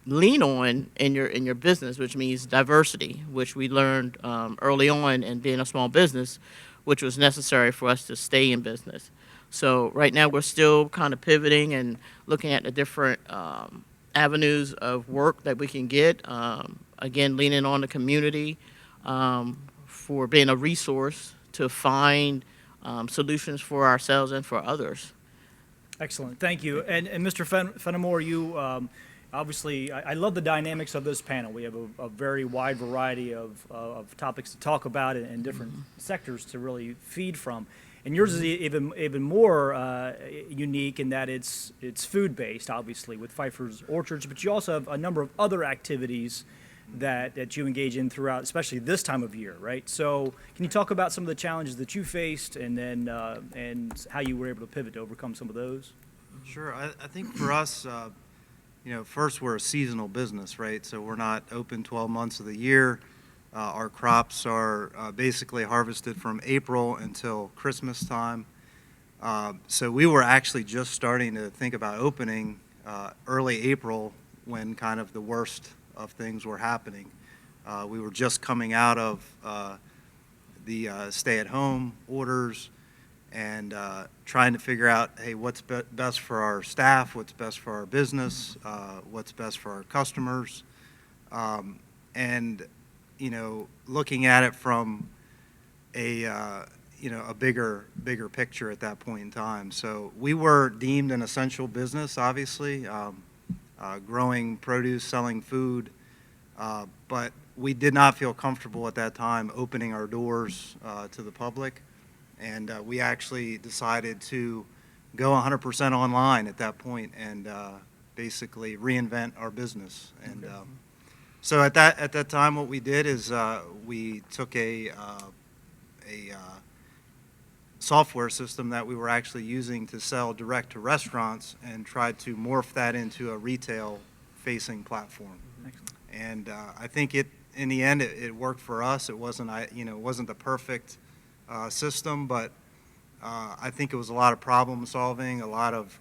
lean on in your business, which means diversity, which we learned early on in being a small business, which was necessary for us to stay in business. So right now we're still kind of pivoting and looking at the different avenues of work that we can get. Again, leaning on the community for being a resource to find solutions for ourselves and for others. Excellent, thank you. And Mr. Fenimore, you obviously, I love the dynamics of this panel. We have a very wide variety of topics to talk about and different sectors to really feed from. And yours is even more unique in that it's food-based, obviously, with Pfeiffer's Orchards, but you also have a number of other activities that you engage in throughout, especially this time of year, right? So can you talk about some of the challenges that you faced, and then and how you were able to pivot to overcome some of those? Sure. I think for us, first, we're a seasonal business, right? So we're not open 12 months of the year. Our crops are basically harvested from April until Christmas time. So we were actually just starting to think about opening early April, when kind of the worst of things were happening. We were just coming out of the stay-at-home orders and trying to figure out, hey, what's best for our staff, what's best for our business, what's best for our customers, and looking at it from a bigger picture at that point in time. So we were deemed an essential business, obviously, growing produce, selling food, but we did not feel comfortable at that time opening our doors to the public, and we actually decided to go 100% online at that point and basically reinvent our business. And so at that time, what we did is we took a software system that we were actually using to sell direct to restaurants and tried to morph that into a retail-facing platform. And I think in the end, it worked for us. It wasn't the perfect system, but I think it was a lot of problem solving, a lot of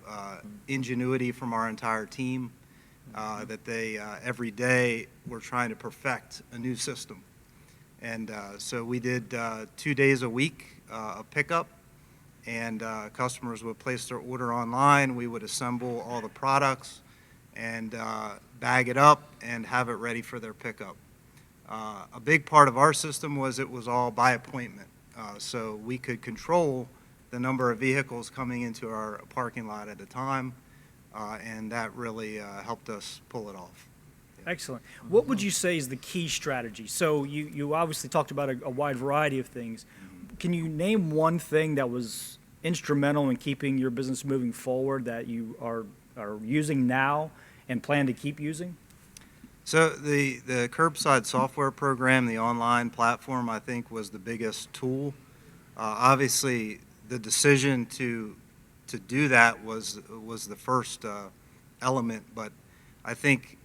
ingenuity from our entire team. That they every day were trying to perfect a new system. And so we did 2 days a week of pickup, and customers would place their order online. We would assemble all the products and bag it up and have it ready for their pickup. A big part of our system was it was all by appointment, so we could control the number of vehicles coming into our parking lot at a time. And that really helped us pull it off. Excellent. What would you say is the key strategy? So you obviously talked about a wide variety of things. Can you name one thing that was instrumental in keeping your business moving forward that you are using now and plan to keep using? So the curbside software program, the online platform, I think was the biggest tool. Obviously, the decision to do that was the first element, but I think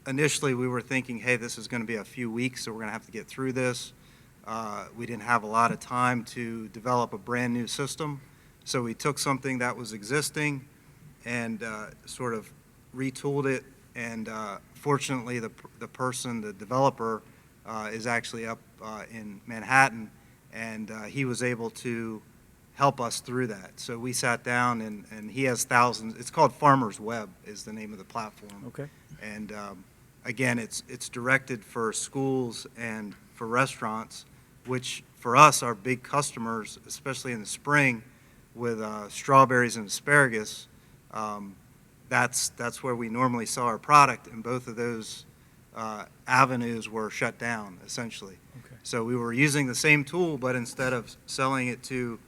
initially we were thinking, hey, this is going to be a few weeks, so we're going to have to get through this. We didn't have a lot of time to develop a brand new system, so we took something that was existing and sort of retooled it. And fortunately, the developer, is actually up in Manhattan, and he was able to help us through that. So we sat down, and he has thousands. It's called Farmer's Web is the name of the platform. Okay. And again, it's directed for schools and for restaurants, which for us are big customers, especially in the spring with strawberries and asparagus. That's where we normally sell our product, and both of those avenues were shut down, essentially. Okay. So we were using the same tool, but instead of selling it to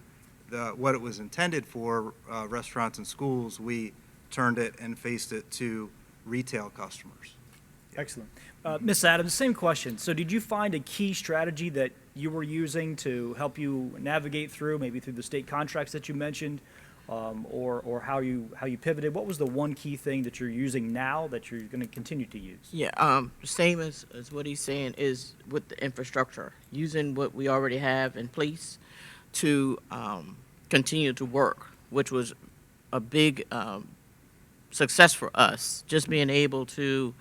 what it was intended for, restaurants and schools, we turned it and faced it to retail customers. Excellent. Ms. Adams, same question. So did you find a key strategy that you were using to help you navigate through, maybe through the state contracts that you mentioned, or how you pivoted? What was the one key thing that you're using now that you're going to continue to use? Yeah, same as what he's saying is with the infrastructure, using what we already have in place to continue to work, which was a big success for us, just being able to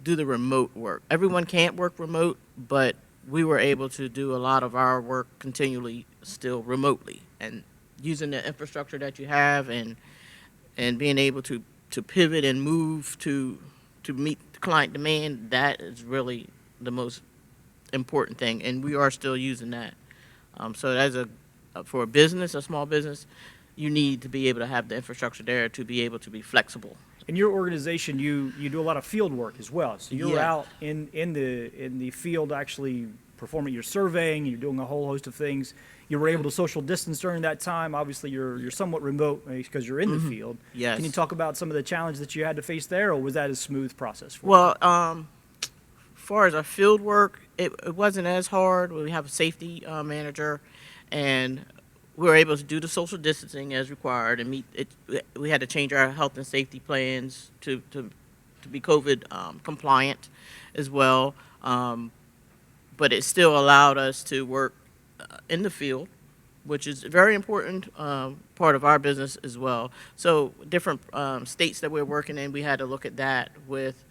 do the remote work. Everyone can't work remote, but we were able to do a lot of our work continually still remotely, and using the infrastructure that you have and being able to pivot and move to meet client demand, that is really the most important thing, and we are still using that. So as for a business, a small business, you need to be able to have the infrastructure there to be able to be flexible. In your organization, you do a lot of field work as well. So you're Yeah. out in the field actually performing your surveying, you're doing a whole host of things. You were able to social distance during that time. Obviously, you're somewhat remote because you're in the field. Yes. Can you talk about some of the challenges that you had to face there, or was that a smooth process for you? Well, as far as our field work, it wasn't as hard. We have a safety manager, and we were able to do the social distancing as required and meet it. We had to change our health and safety plans to be COVID compliant as well. But it still allowed us to work in the field, which is a very important part of our business as well. So different states that we're working in, we had to look at that with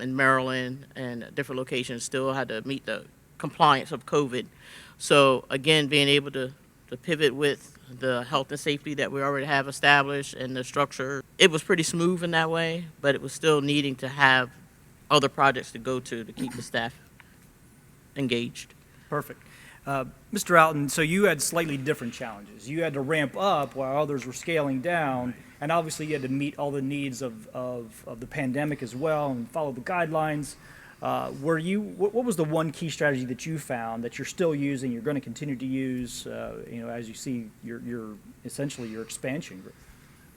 in Maryland and different locations still had to meet the compliance of COVID. So again, being able to pivot with the health and safety that we already have established and the structure, it was pretty smooth in that way, but it was still needing to have other projects to go to keep the staff engaged. Perfect. Mr. Alton, so you had slightly different challenges. You had to ramp up while others were scaling down, and obviously you had to meet all the needs of the pandemic as well and follow the guidelines. What was the one key strategy that you found that you're still using, you're going to continue to use, as you see your essentially your expansion?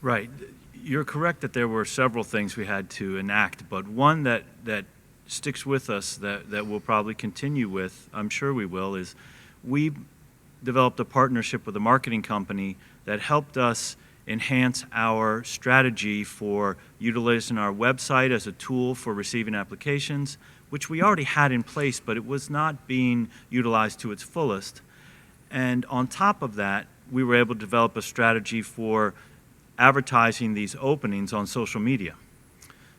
Right. You're correct that there were several things we had to enact, but one that sticks with us that we'll probably continue with, I'm sure we will, is we developed a partnership with a marketing company that helped us enhance our strategy for utilizing our website as a tool for receiving applications, which we already had in place, but it was not being utilized to its fullest. And on top of that, we were able to develop a strategy for advertising these openings on social media.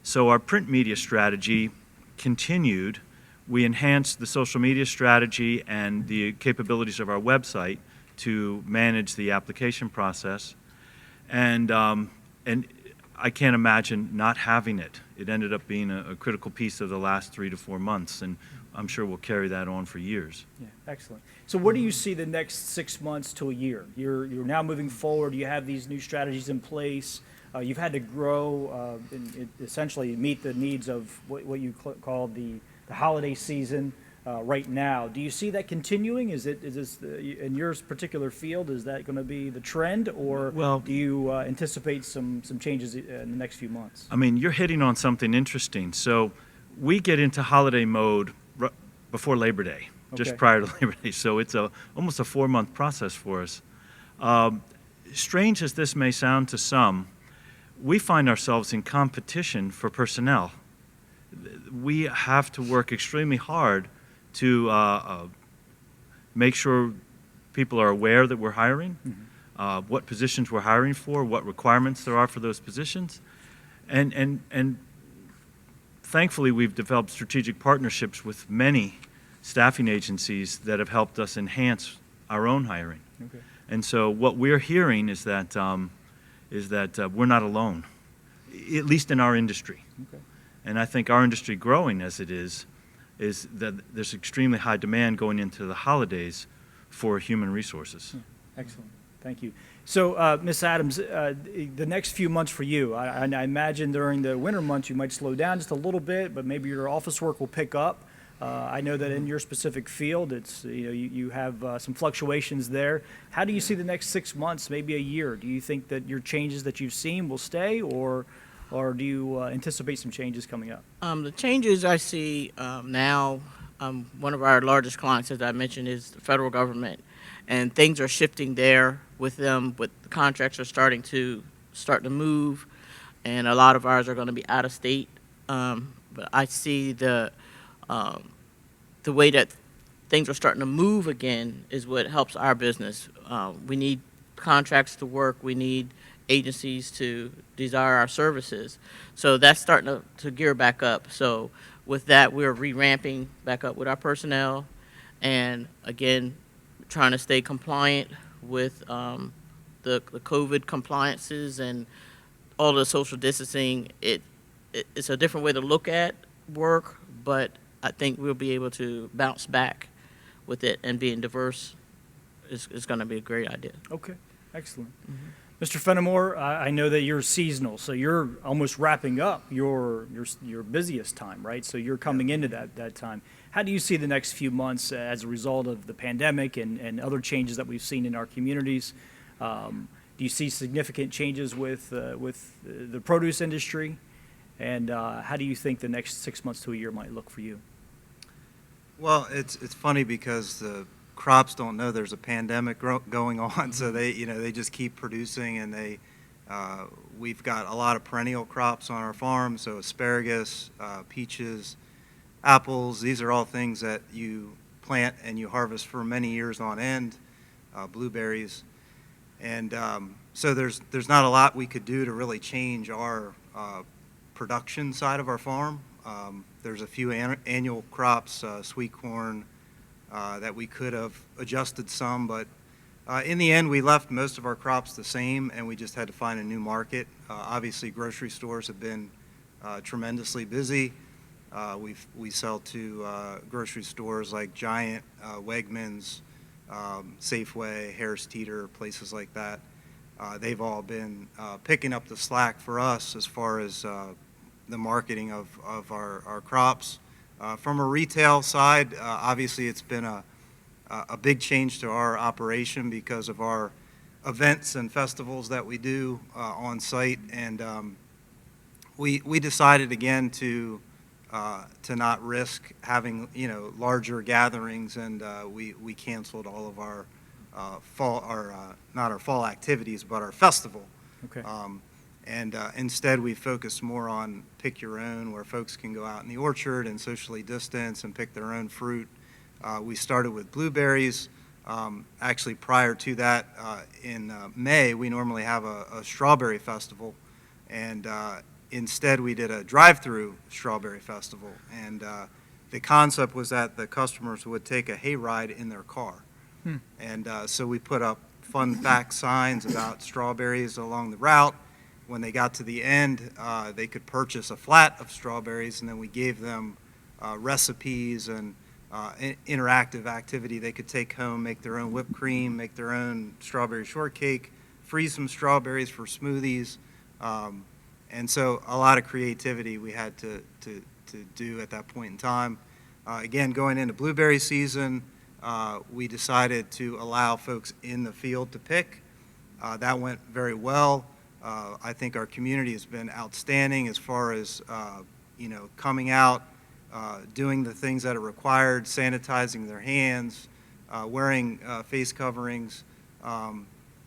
So our print media strategy continued. We enhanced the social media strategy and the capabilities of our website to manage the application process. And I can't imagine not having it. It ended up being a critical piece of the last 3 to 4 months, and I'm sure we'll carry that on for years. Yeah, excellent. So where do you see the next 6 months to a year? You're now moving forward. You have these new strategies in place. You've had to grow and essentially meet the needs of what you call the holiday season. right now. Do you see that continuing? Is this in your particular field? Is that going to be the trend, or Well, do you anticipate some changes in the next few months? I mean, you're hitting on something interesting. So we get into holiday mode before Labor Day, just Okay. prior to Labor Day. So it's almost a 4-month process for us. Strange as this may sound to some, we find ourselves in competition for personnel. We have to work extremely hard to make sure people are aware that we're hiring, what positions we're hiring for, what requirements there are for those positions. And thankfully, we've developed strategic partnerships with many staffing agencies that have helped us enhance our own hiring. Okay. And so what we're hearing is that we're not alone, at least in our industry. Okay. And I think our industry growing as it is that there's extremely high demand going into the holidays for human resources. Excellent. Thank you. So, Ms. Adams, the next few months for you, I imagine during the winter months you might slow down just a little bit, but maybe your office work will pick up. I know that in your specific field, it's you have some fluctuations there. How do you see the next 6 months, maybe a year? Do you think that your changes that you've seen will stay, or do you anticipate some changes coming up? The changes I see now, one of our largest clients, as I mentioned, is the federal government, and things are shifting there with them. With the contracts are starting to move, and a lot of ours are going to be out of state. But I see the way that things are starting to move again is what helps our business. We need contracts to work. We need agencies to desire our services. So that's starting to gear back up. So with that, we're re-ramping back up with our personnel, and again, trying to stay compliant with the COVID compliances and all the social distancing. It's a different way to look at work, but I think we'll be able to bounce back with it, and being diverse is going to be a great idea. Okay, excellent. Mr. Fenimore, I know that you're seasonal, so you're almost wrapping up your busiest time, right? So you're coming into that time. How do you see the next few months as a result of the pandemic and other changes that we've seen in our communities? Do you see significant changes with the produce industry? And how do you think the next 6 months to a year might look for you? Well, it's funny because the crops don't know there's a pandemic going on, so they just keep producing, and we've got a lot of perennial crops on our farm, so asparagus, peaches, apples. These are all things that you plant and you harvest for many years on end. Blueberries, and so there's not a lot we could do to really change our production side of our farm. There's a few annual crops, sweet corn, that we could have adjusted some, but in the end we left most of our crops the same, and we just had to find a new market. Obviously grocery stores have been tremendously busy. We sell to grocery stores like Giant, Wegmans, Safeway, Harris Teeter, places like that. They've all been picking up the slack for us as far as the marketing of our crops. From a retail side, obviously it's been a big change to our operation because of our events and festivals that we do on site, and we decided again to not risk having larger gatherings, and we canceled all of our not our fall activities, but our festival. Okay. And instead we focused more on pick your own, where folks can go out in the orchard and socially distance and pick their own fruit. We started with blueberries. Actually, prior to that, in May, we normally have a strawberry festival, and instead we did a drive-through strawberry festival. And the concept was that the customers would take a hayride in their car. And so we put up fun fact signs about strawberries along the route. When they got to the end, they could purchase a flat of strawberries, and then we gave them recipes and interactive activity they could take home, make their own whipped cream, make their own strawberry shortcake, freeze some strawberries for smoothies. And so a lot of creativity we had to do at that point in time. Again, going into blueberry season, we decided to allow folks in the field to pick. That went very well. I think our community has been outstanding as far as coming out, doing the things that are required, sanitizing their hands, wearing face coverings,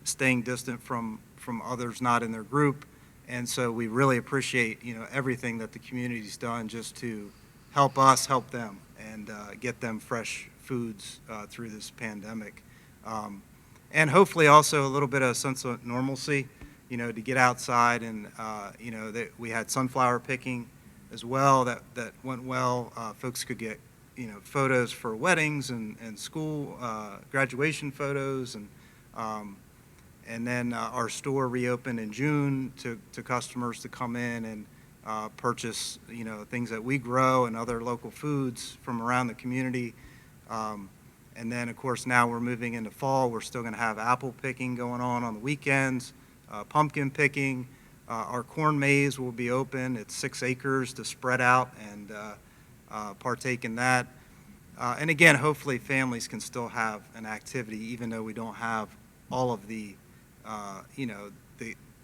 staying distant from others not in their group. And so we really appreciate everything that the community's done just to help us help them and get them fresh foods through this pandemic. And hopefully also a little bit of sense of normalcy, to get outside and, we had sunflower picking as well that went well. Folks could get, photos for weddings and school graduation photos. And then our store reopened in June to customers to come in and purchase, things that we grow and other local foods from around the community. And then, of course, now we're moving into fall. We're still going to have apple picking going on the weekends, pumpkin picking. Our corn maze will be open. It's 6 acres to spread out and partake in that. And again, hopefully families can still have an activity even though we don't have all of the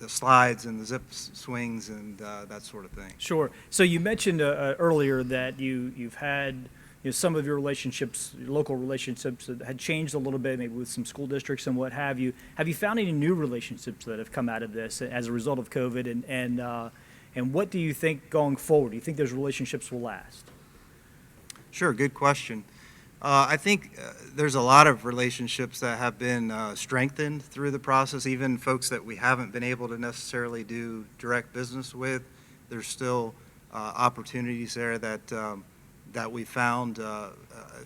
the slides and the zip swings and that sort of thing. Sure. So you mentioned earlier that you've had some of your relationships, your local relationships, that had changed a little bit, maybe with some school districts and what have you. Have you found any new relationships that have come out of this as a result of COVID? And what do you think going forward? Do you think those relationships will last? Sure, good question. I think there's a lot of relationships that have been strengthened through the process, even folks that we haven't been able to necessarily do direct business with. There's still opportunities there that we found,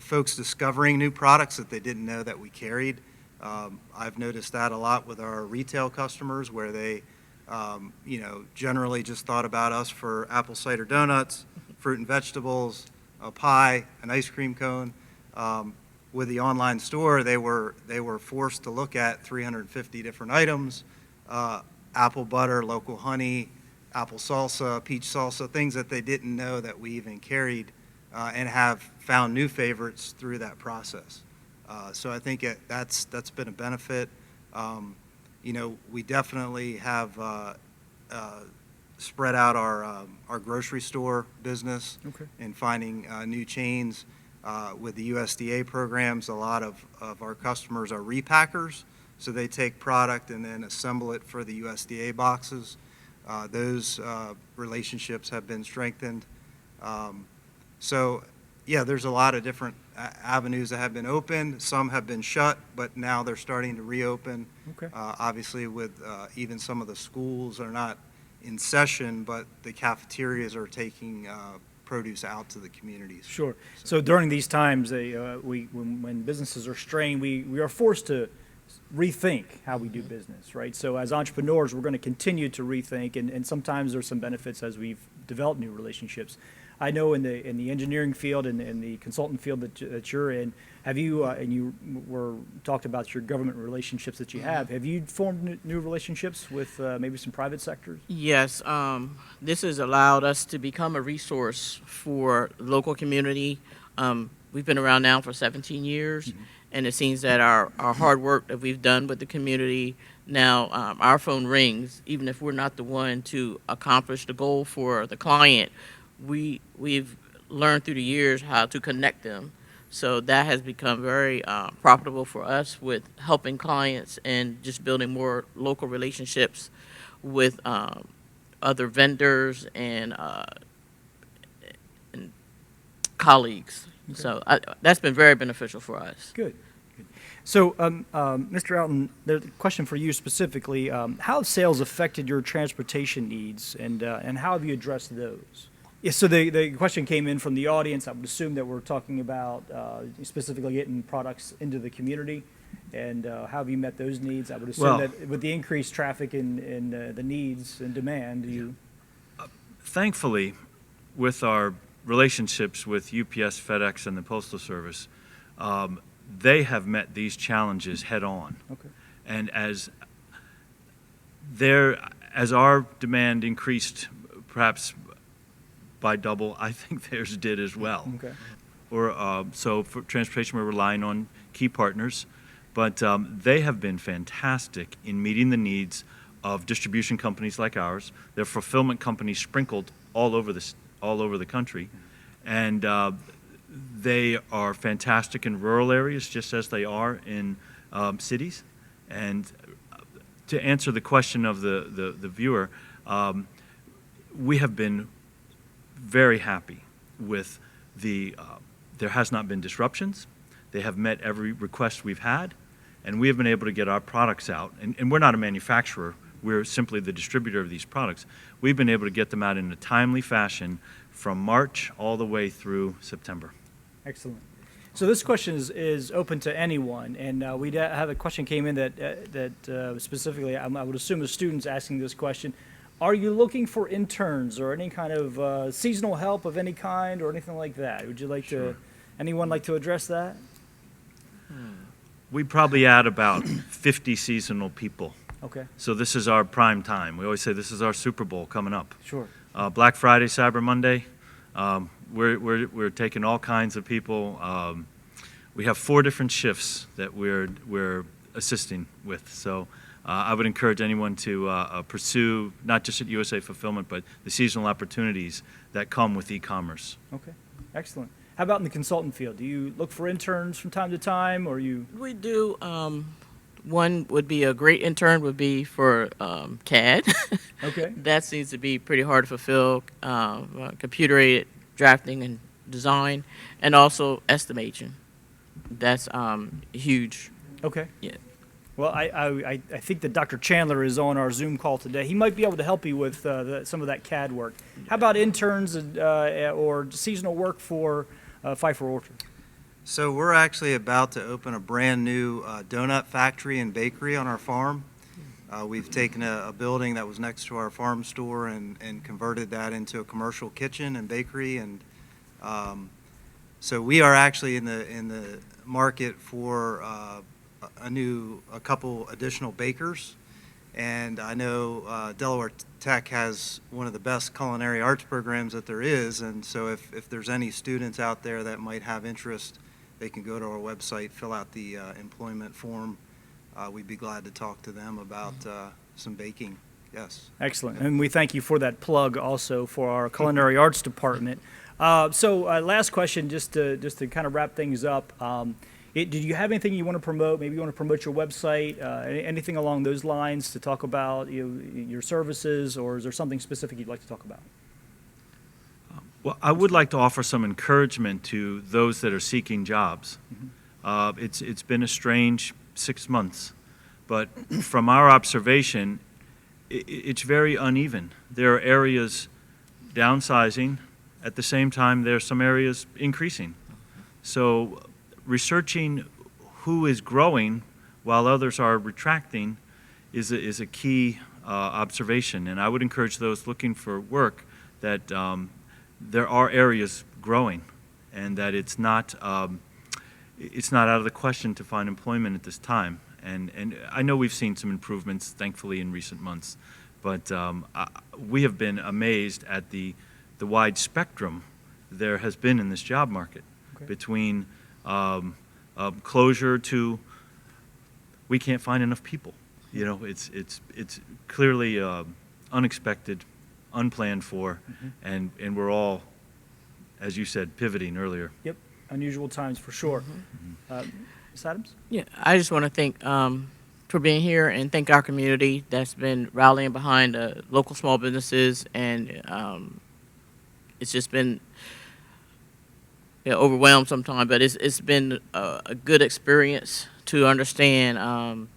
folks discovering new products that they didn't know that we carried. I've noticed that a lot with our retail customers where they, generally just thought about us for apple cider donuts, fruit and vegetables, a pie, an ice cream cone. With the online store, they were forced to look at 350 different items, apple butter, local honey, apple salsa, peach salsa, things that they didn't know that we even carried, and have found new favorites through that process. So I think that's been a benefit. We definitely have spread out our grocery store business and finding new chains. With the USDA programs, a lot of our customers are repackers, so they take product and then assemble it for the USDA boxes. Those relationships have been strengthened. So, yeah, there's a lot of different avenues that have been opened. Some have been shut, but now they're starting to reopen. Okay. Obviously, with even some of the schools are not in session, but the cafeterias are taking produce out to the communities. Sure. So during these times, when businesses are strained, we are forced to rethink how we do business, right? So as entrepreneurs, we're going to continue to rethink, and sometimes there's some benefits as we've developed new relationships. I know in the engineering field and in the consultant field that you're in, have you and you talked about your government relationships that you have. Have you formed new relationships with maybe some private sectors? Yes, this has allowed us to become a resource for the local community. We've been around now for 17 years, and it seems that our hard work that we've done with the community, now our phone rings, even if we're not the one to accomplish the goal for the client. We've learned through the years how to connect them. So that has become very profitable for us with helping clients and just building more local relationships with other vendors and colleagues. Okay. So that's been very beneficial for us. Good. So, Mr. Alton, the question for you specifically, how have sales affected your transportation needs, and how have you addressed those? Yeah, so the question came in from the audience. I would assume that we're talking about specifically getting products into the community, and how have you met those needs? I would assume that with the increased traffic and the needs and demand, you... Thankfully, with our relationships with UPS, FedEx, and the Postal Service, they have met these challenges head on. Okay. And as our demand increased perhaps by double, I think theirs did as well. Okay. So for transportation, we're relying on key partners. But they have been fantastic in meeting the needs of distribution companies like ours. They're fulfillment companies sprinkled all over the country. And they are fantastic in rural areas, just as they are in cities. And to answer the question of the viewer, we have been very happy with there has not been disruptions. They have met every request we've had, and we have been able to get our products out. And we're not a manufacturer, we're simply the distributor of these products. We've been able to get them out in a timely fashion from March all the way through September. Excellent. So this question is open to anyone, and we have a question came in that specifically, I would assume the students asking this question. Are you looking for interns or any kind of seasonal help of any kind or anything like that? Would you like anyone like to address that? We probably add about 50 seasonal people. Okay. So this is our prime time. We always say this is our Super Bowl coming up. Sure. Black Friday, Cyber Monday, we're taking all kinds of people. We have 4 different shifts that we're assisting with. So I would encourage anyone to pursue, not just at USA Fulfillment, but the seasonal opportunities that come with e-commerce. Okay. Excellent. How about in the consultant field? Do you look for interns from time to time, or you? We do. One would be a great intern would be for CAD. Okay. That seems to be pretty hard to fulfill. Computer-aided drafting and design, and also estimation. That's huge. Okay. Yeah. Well, I think that Dr. Chandler is on our Zoom call today. He might be able to help you with some of that CAD work. How about interns or seasonal work for Pfeiffer Orchard? So we're actually about to open a brand new donut factory and bakery on our farm. We've taken a building that was next to our farm store and converted that into a commercial kitchen and bakery. And so we are actually in the market for a couple additional bakers. And I know Delaware Tech has one of the best culinary arts programs that there is. And so if there's any students out there that might have interest, they can go to our website, fill out the employment form. We'd be glad to talk to them about some baking. Yes. Excellent. And we thank you for that plug also for our culinary arts department. So last question, just to kind of wrap things up. Did you have anything you want to promote? Maybe you want to promote your website, anything along those lines to talk about your services, or is there something specific you'd like to talk about? Well, I would like to offer some encouragement to those that are seeking jobs. Mm-hmm. It's been a strange 6 months, but from our observation, it's very uneven. There are areas downsizing. At the same time, there are some areas increasing. So researching who is growing while others are retracting is a key observation. And I would encourage those looking for work that there are areas growing, and that it's not out of the question to find employment at this time. And I know we've seen some improvements, thankfully, in recent months, but we have been amazed at the wide spectrum there has been in this job market. Okay. Between closure to we can't find enough people. You know, it's clearly unexpected, unplanned for, mm-hmm. and we're all, as you said, pivoting earlier. Yep, unusual times for sure. Mm-hmm. Ms. Adams? Yeah, I just want to thank for being here and thank our community that's been rallying behind local small businesses, and it's just been overwhelmed sometimes, but it's been a good experience to understand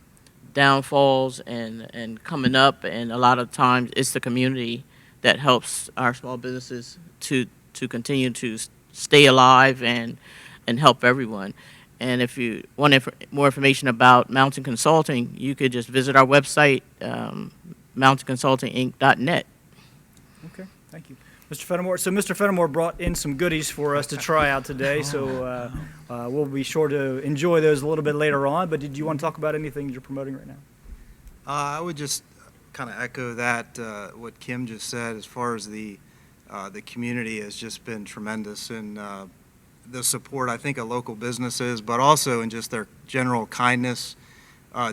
downfalls and coming up, and a lot of times it's the community that helps our small businesses to continue to stay alive and help everyone. And if you want more information about Mountain Consulting, you could just visit our website, mountainconsultinginc.net. Okay, thank you. Mr. Fenimore, so Mr. Fenimore brought in some goodies for us to try out today, so we'll be sure to enjoy those a little bit later on, but did you want to talk about anything you're promoting right now? I would just kind of echo that, what Kim just said, as far as the community has just been tremendous in the support, I think, of local businesses, but also in just their general kindness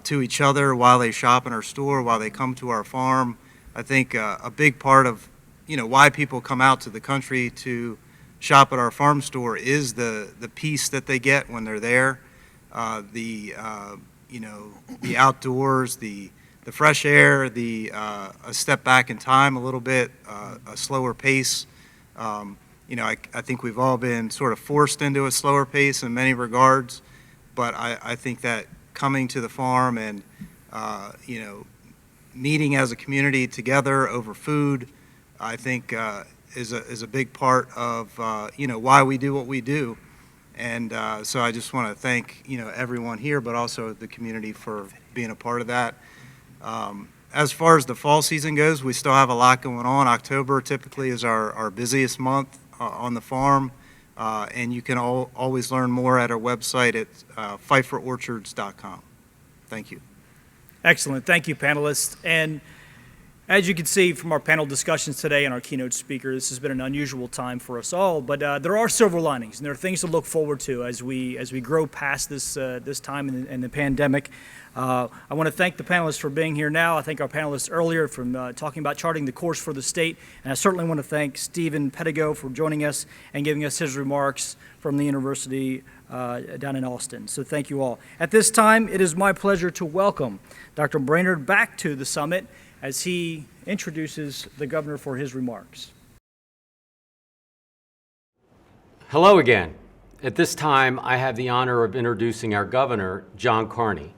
to each other while they shop in our store, while they come to our farm. I think a big part of, why people come out to the country to shop at our farm store is the peace that they get when they're there, the outdoors, the fresh air, a step back in time a little bit, a slower pace. I think we've all been sort of forced into a slower pace in many regards, but I think that coming to the farm and, meeting as a community together over food, I think is a big part of, why we do what we do. And so I just want to thank, everyone here, but also the community for being a part of that. As far as the fall season goes, we still have a lot going on. October typically is our busiest month on the farm, and you can always learn more at our website at pfeifferorchards.com. Thank you. Excellent. Thank you, panelists. And as you can see from our panel discussions today and our keynote speaker, this has been an unusual time for us all, but there are silver linings and there are things to look forward to as we grow past this time in the pandemic. I want to thank the panelists for being here now. I thank our panelists earlier from talking about charting the course for the state, and I certainly want to thank Steven Pedigo for joining us and giving us his remarks from the university down in Austin. So thank you all. At this time, it is my pleasure to welcome Dr. Brainard back to the summit as he introduces the governor for his remarks. Hello again. At this time, I have the honor of introducing our governor, John Carney.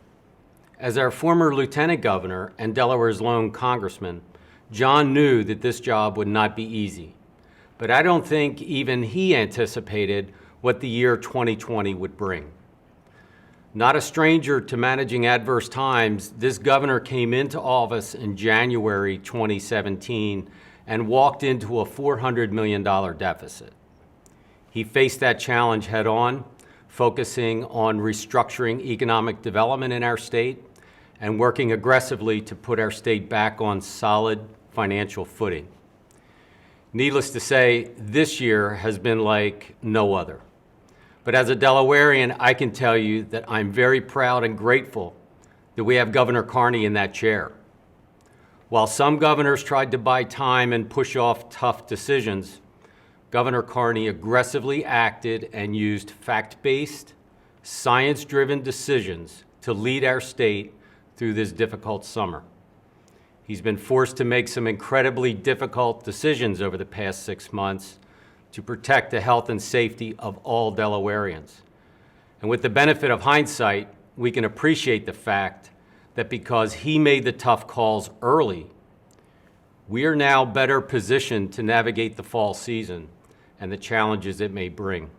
As our former lieutenant governor and Delaware's lone congressman, John knew that this job would not be easy. But I don't think even he anticipated what the year 2020 would bring. Not a stranger to managing adverse times, this governor came into office in January 2017 and walked into a $400 million deficit. He faced that challenge head on, focusing on restructuring economic development in our state and working aggressively to put our state back on solid financial footing. Needless to say, this year has been like no other. But as a Delawarean, I can tell you that I'm very proud and grateful that we have Governor Carney in that chair. While some governors tried to buy time and push off tough decisions, Governor Carney aggressively acted and used fact-based, science-driven decisions to lead our state through this difficult summer. He's been forced to make some incredibly difficult decisions over the past 6 months to protect the health and safety of all Delawareans. And with the benefit of hindsight, we can appreciate the fact that because he made the tough calls early, we are now better positioned to navigate the fall season and the challenges it may bring.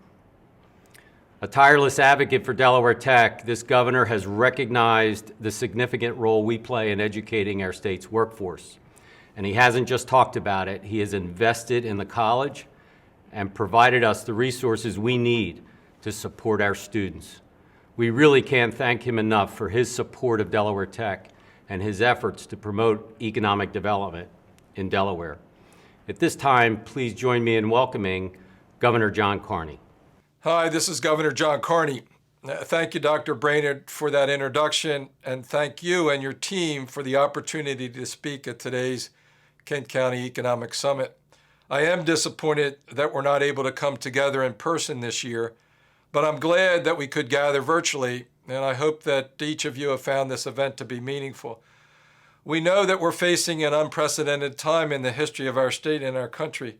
A tireless advocate for Delaware Tech, this governor has recognized the significant role we play in educating our state's workforce. And he hasn't just talked about it, he has invested in the college and provided us the resources we need to support our students. We really can't thank him enough for his support of Delaware Tech and his efforts to promote economic development in Delaware. At this time, please join me in welcoming Governor John Carney. Hi, this is Governor John Carney. Thank you, Dr. Brainard, for that introduction, and thank you and your team for the opportunity to speak at today's Kent County Economic Summit. I am disappointed that we're not able to come together in person this year, but I'm glad that we could gather virtually, and I hope that each of you have found this event to be meaningful. We know that we're facing an unprecedented time in the history of our state and our country.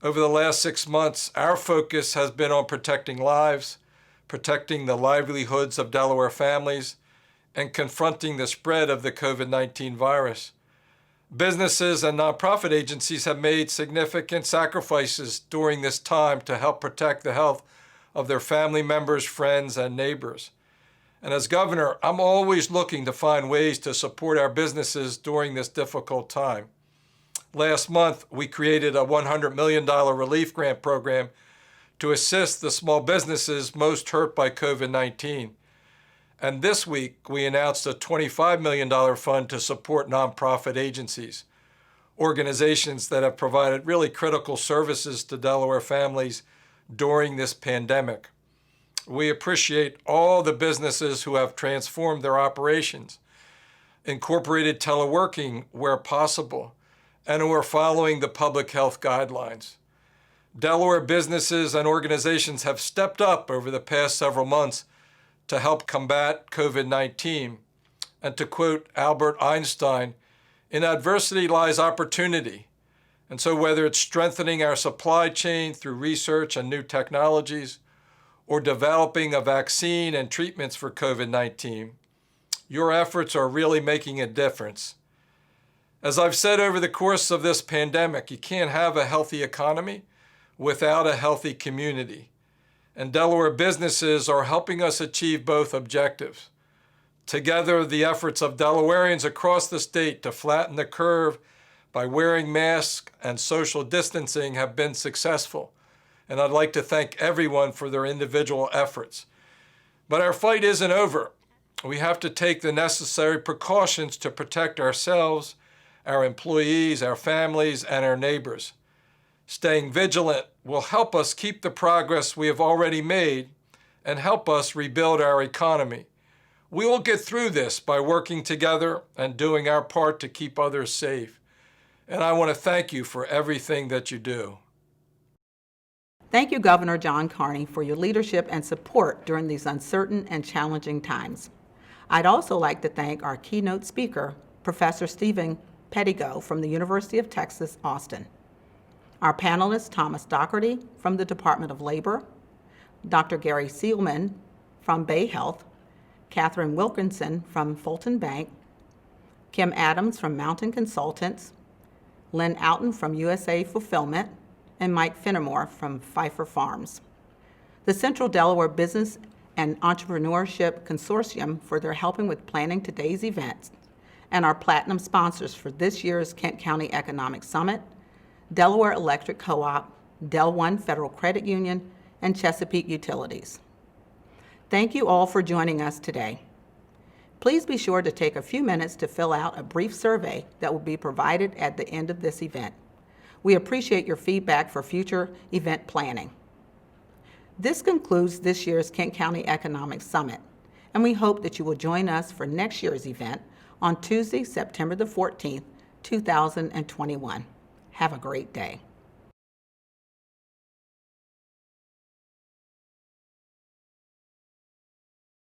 Over the last 6 months, our focus has been on protecting lives, protecting the livelihoods of Delaware families, and confronting the spread of the COVID-19 virus. Businesses and nonprofit agencies have made significant sacrifices during this time to help protect the health of their family members, friends, and neighbors. And as governor, I'm always looking to find ways to support our businesses during this difficult time. Last month, we created a $100 million relief grant program to assist the small businesses most hurt by COVID-19. And this week, we announced a $25 million fund to support nonprofit agencies, organizations that have provided really critical services to Delaware families during this pandemic. We appreciate all the businesses who have transformed their operations, incorporated teleworking where possible, and who are following the public health guidelines. Delaware businesses and organizations have stepped up over the past several months to help combat COVID-19. And to quote Albert Einstein, "In adversity lies opportunity." And so whether it's strengthening our supply chain through research and new technologies, or developing a vaccine and treatments for COVID-19, your efforts are really making a difference. As I've said over the course of this pandemic, you can't have a healthy economy without a healthy community. And Delaware businesses are helping us achieve both objectives. Together, the efforts of Delawareans across the state to flatten the curve by wearing masks and social distancing have been successful. And I'd like to thank everyone for their individual efforts. But our fight isn't over. We have to take the necessary precautions to protect ourselves, our employees, our families, and our neighbors. Staying vigilant will help us keep the progress we have already made and help us rebuild our economy. We will get through this by working together and doing our part to keep others safe. And I want to thank you for everything that you do. Thank you, Governor John Carney, for your leadership and support during these uncertain and challenging times. I'd also like to thank our keynote speaker, Professor Steven Pedigo from the University of Texas, Austin. Our panelists, Thomas Doherty from the Department of Labor, Dr. Gary Seelman from Bay Health, Catherine Wilkinson from Fulton Bank, Kim Adams from Mountain Consultants, Lynn Outen from USA Fulfillment, and Mike Fenimore from Pfeiffer Farms. The Central Delaware Business and Entrepreneurship Consortium for their helping with planning today's events, and our platinum sponsors for this year's Kent County Economic Summit, Delaware Electric Co-op, Del One Federal Credit Union, and Chesapeake Utilities. Thank you all for joining us today. Please be sure to take a few minutes to fill out a brief survey that will be provided at the end of this event. We appreciate your feedback for future event planning. This concludes this year's Kent County Economic Summit, and we hope that you will join us for next year's event on Tuesday, September the 14th, 2021. Have a great day.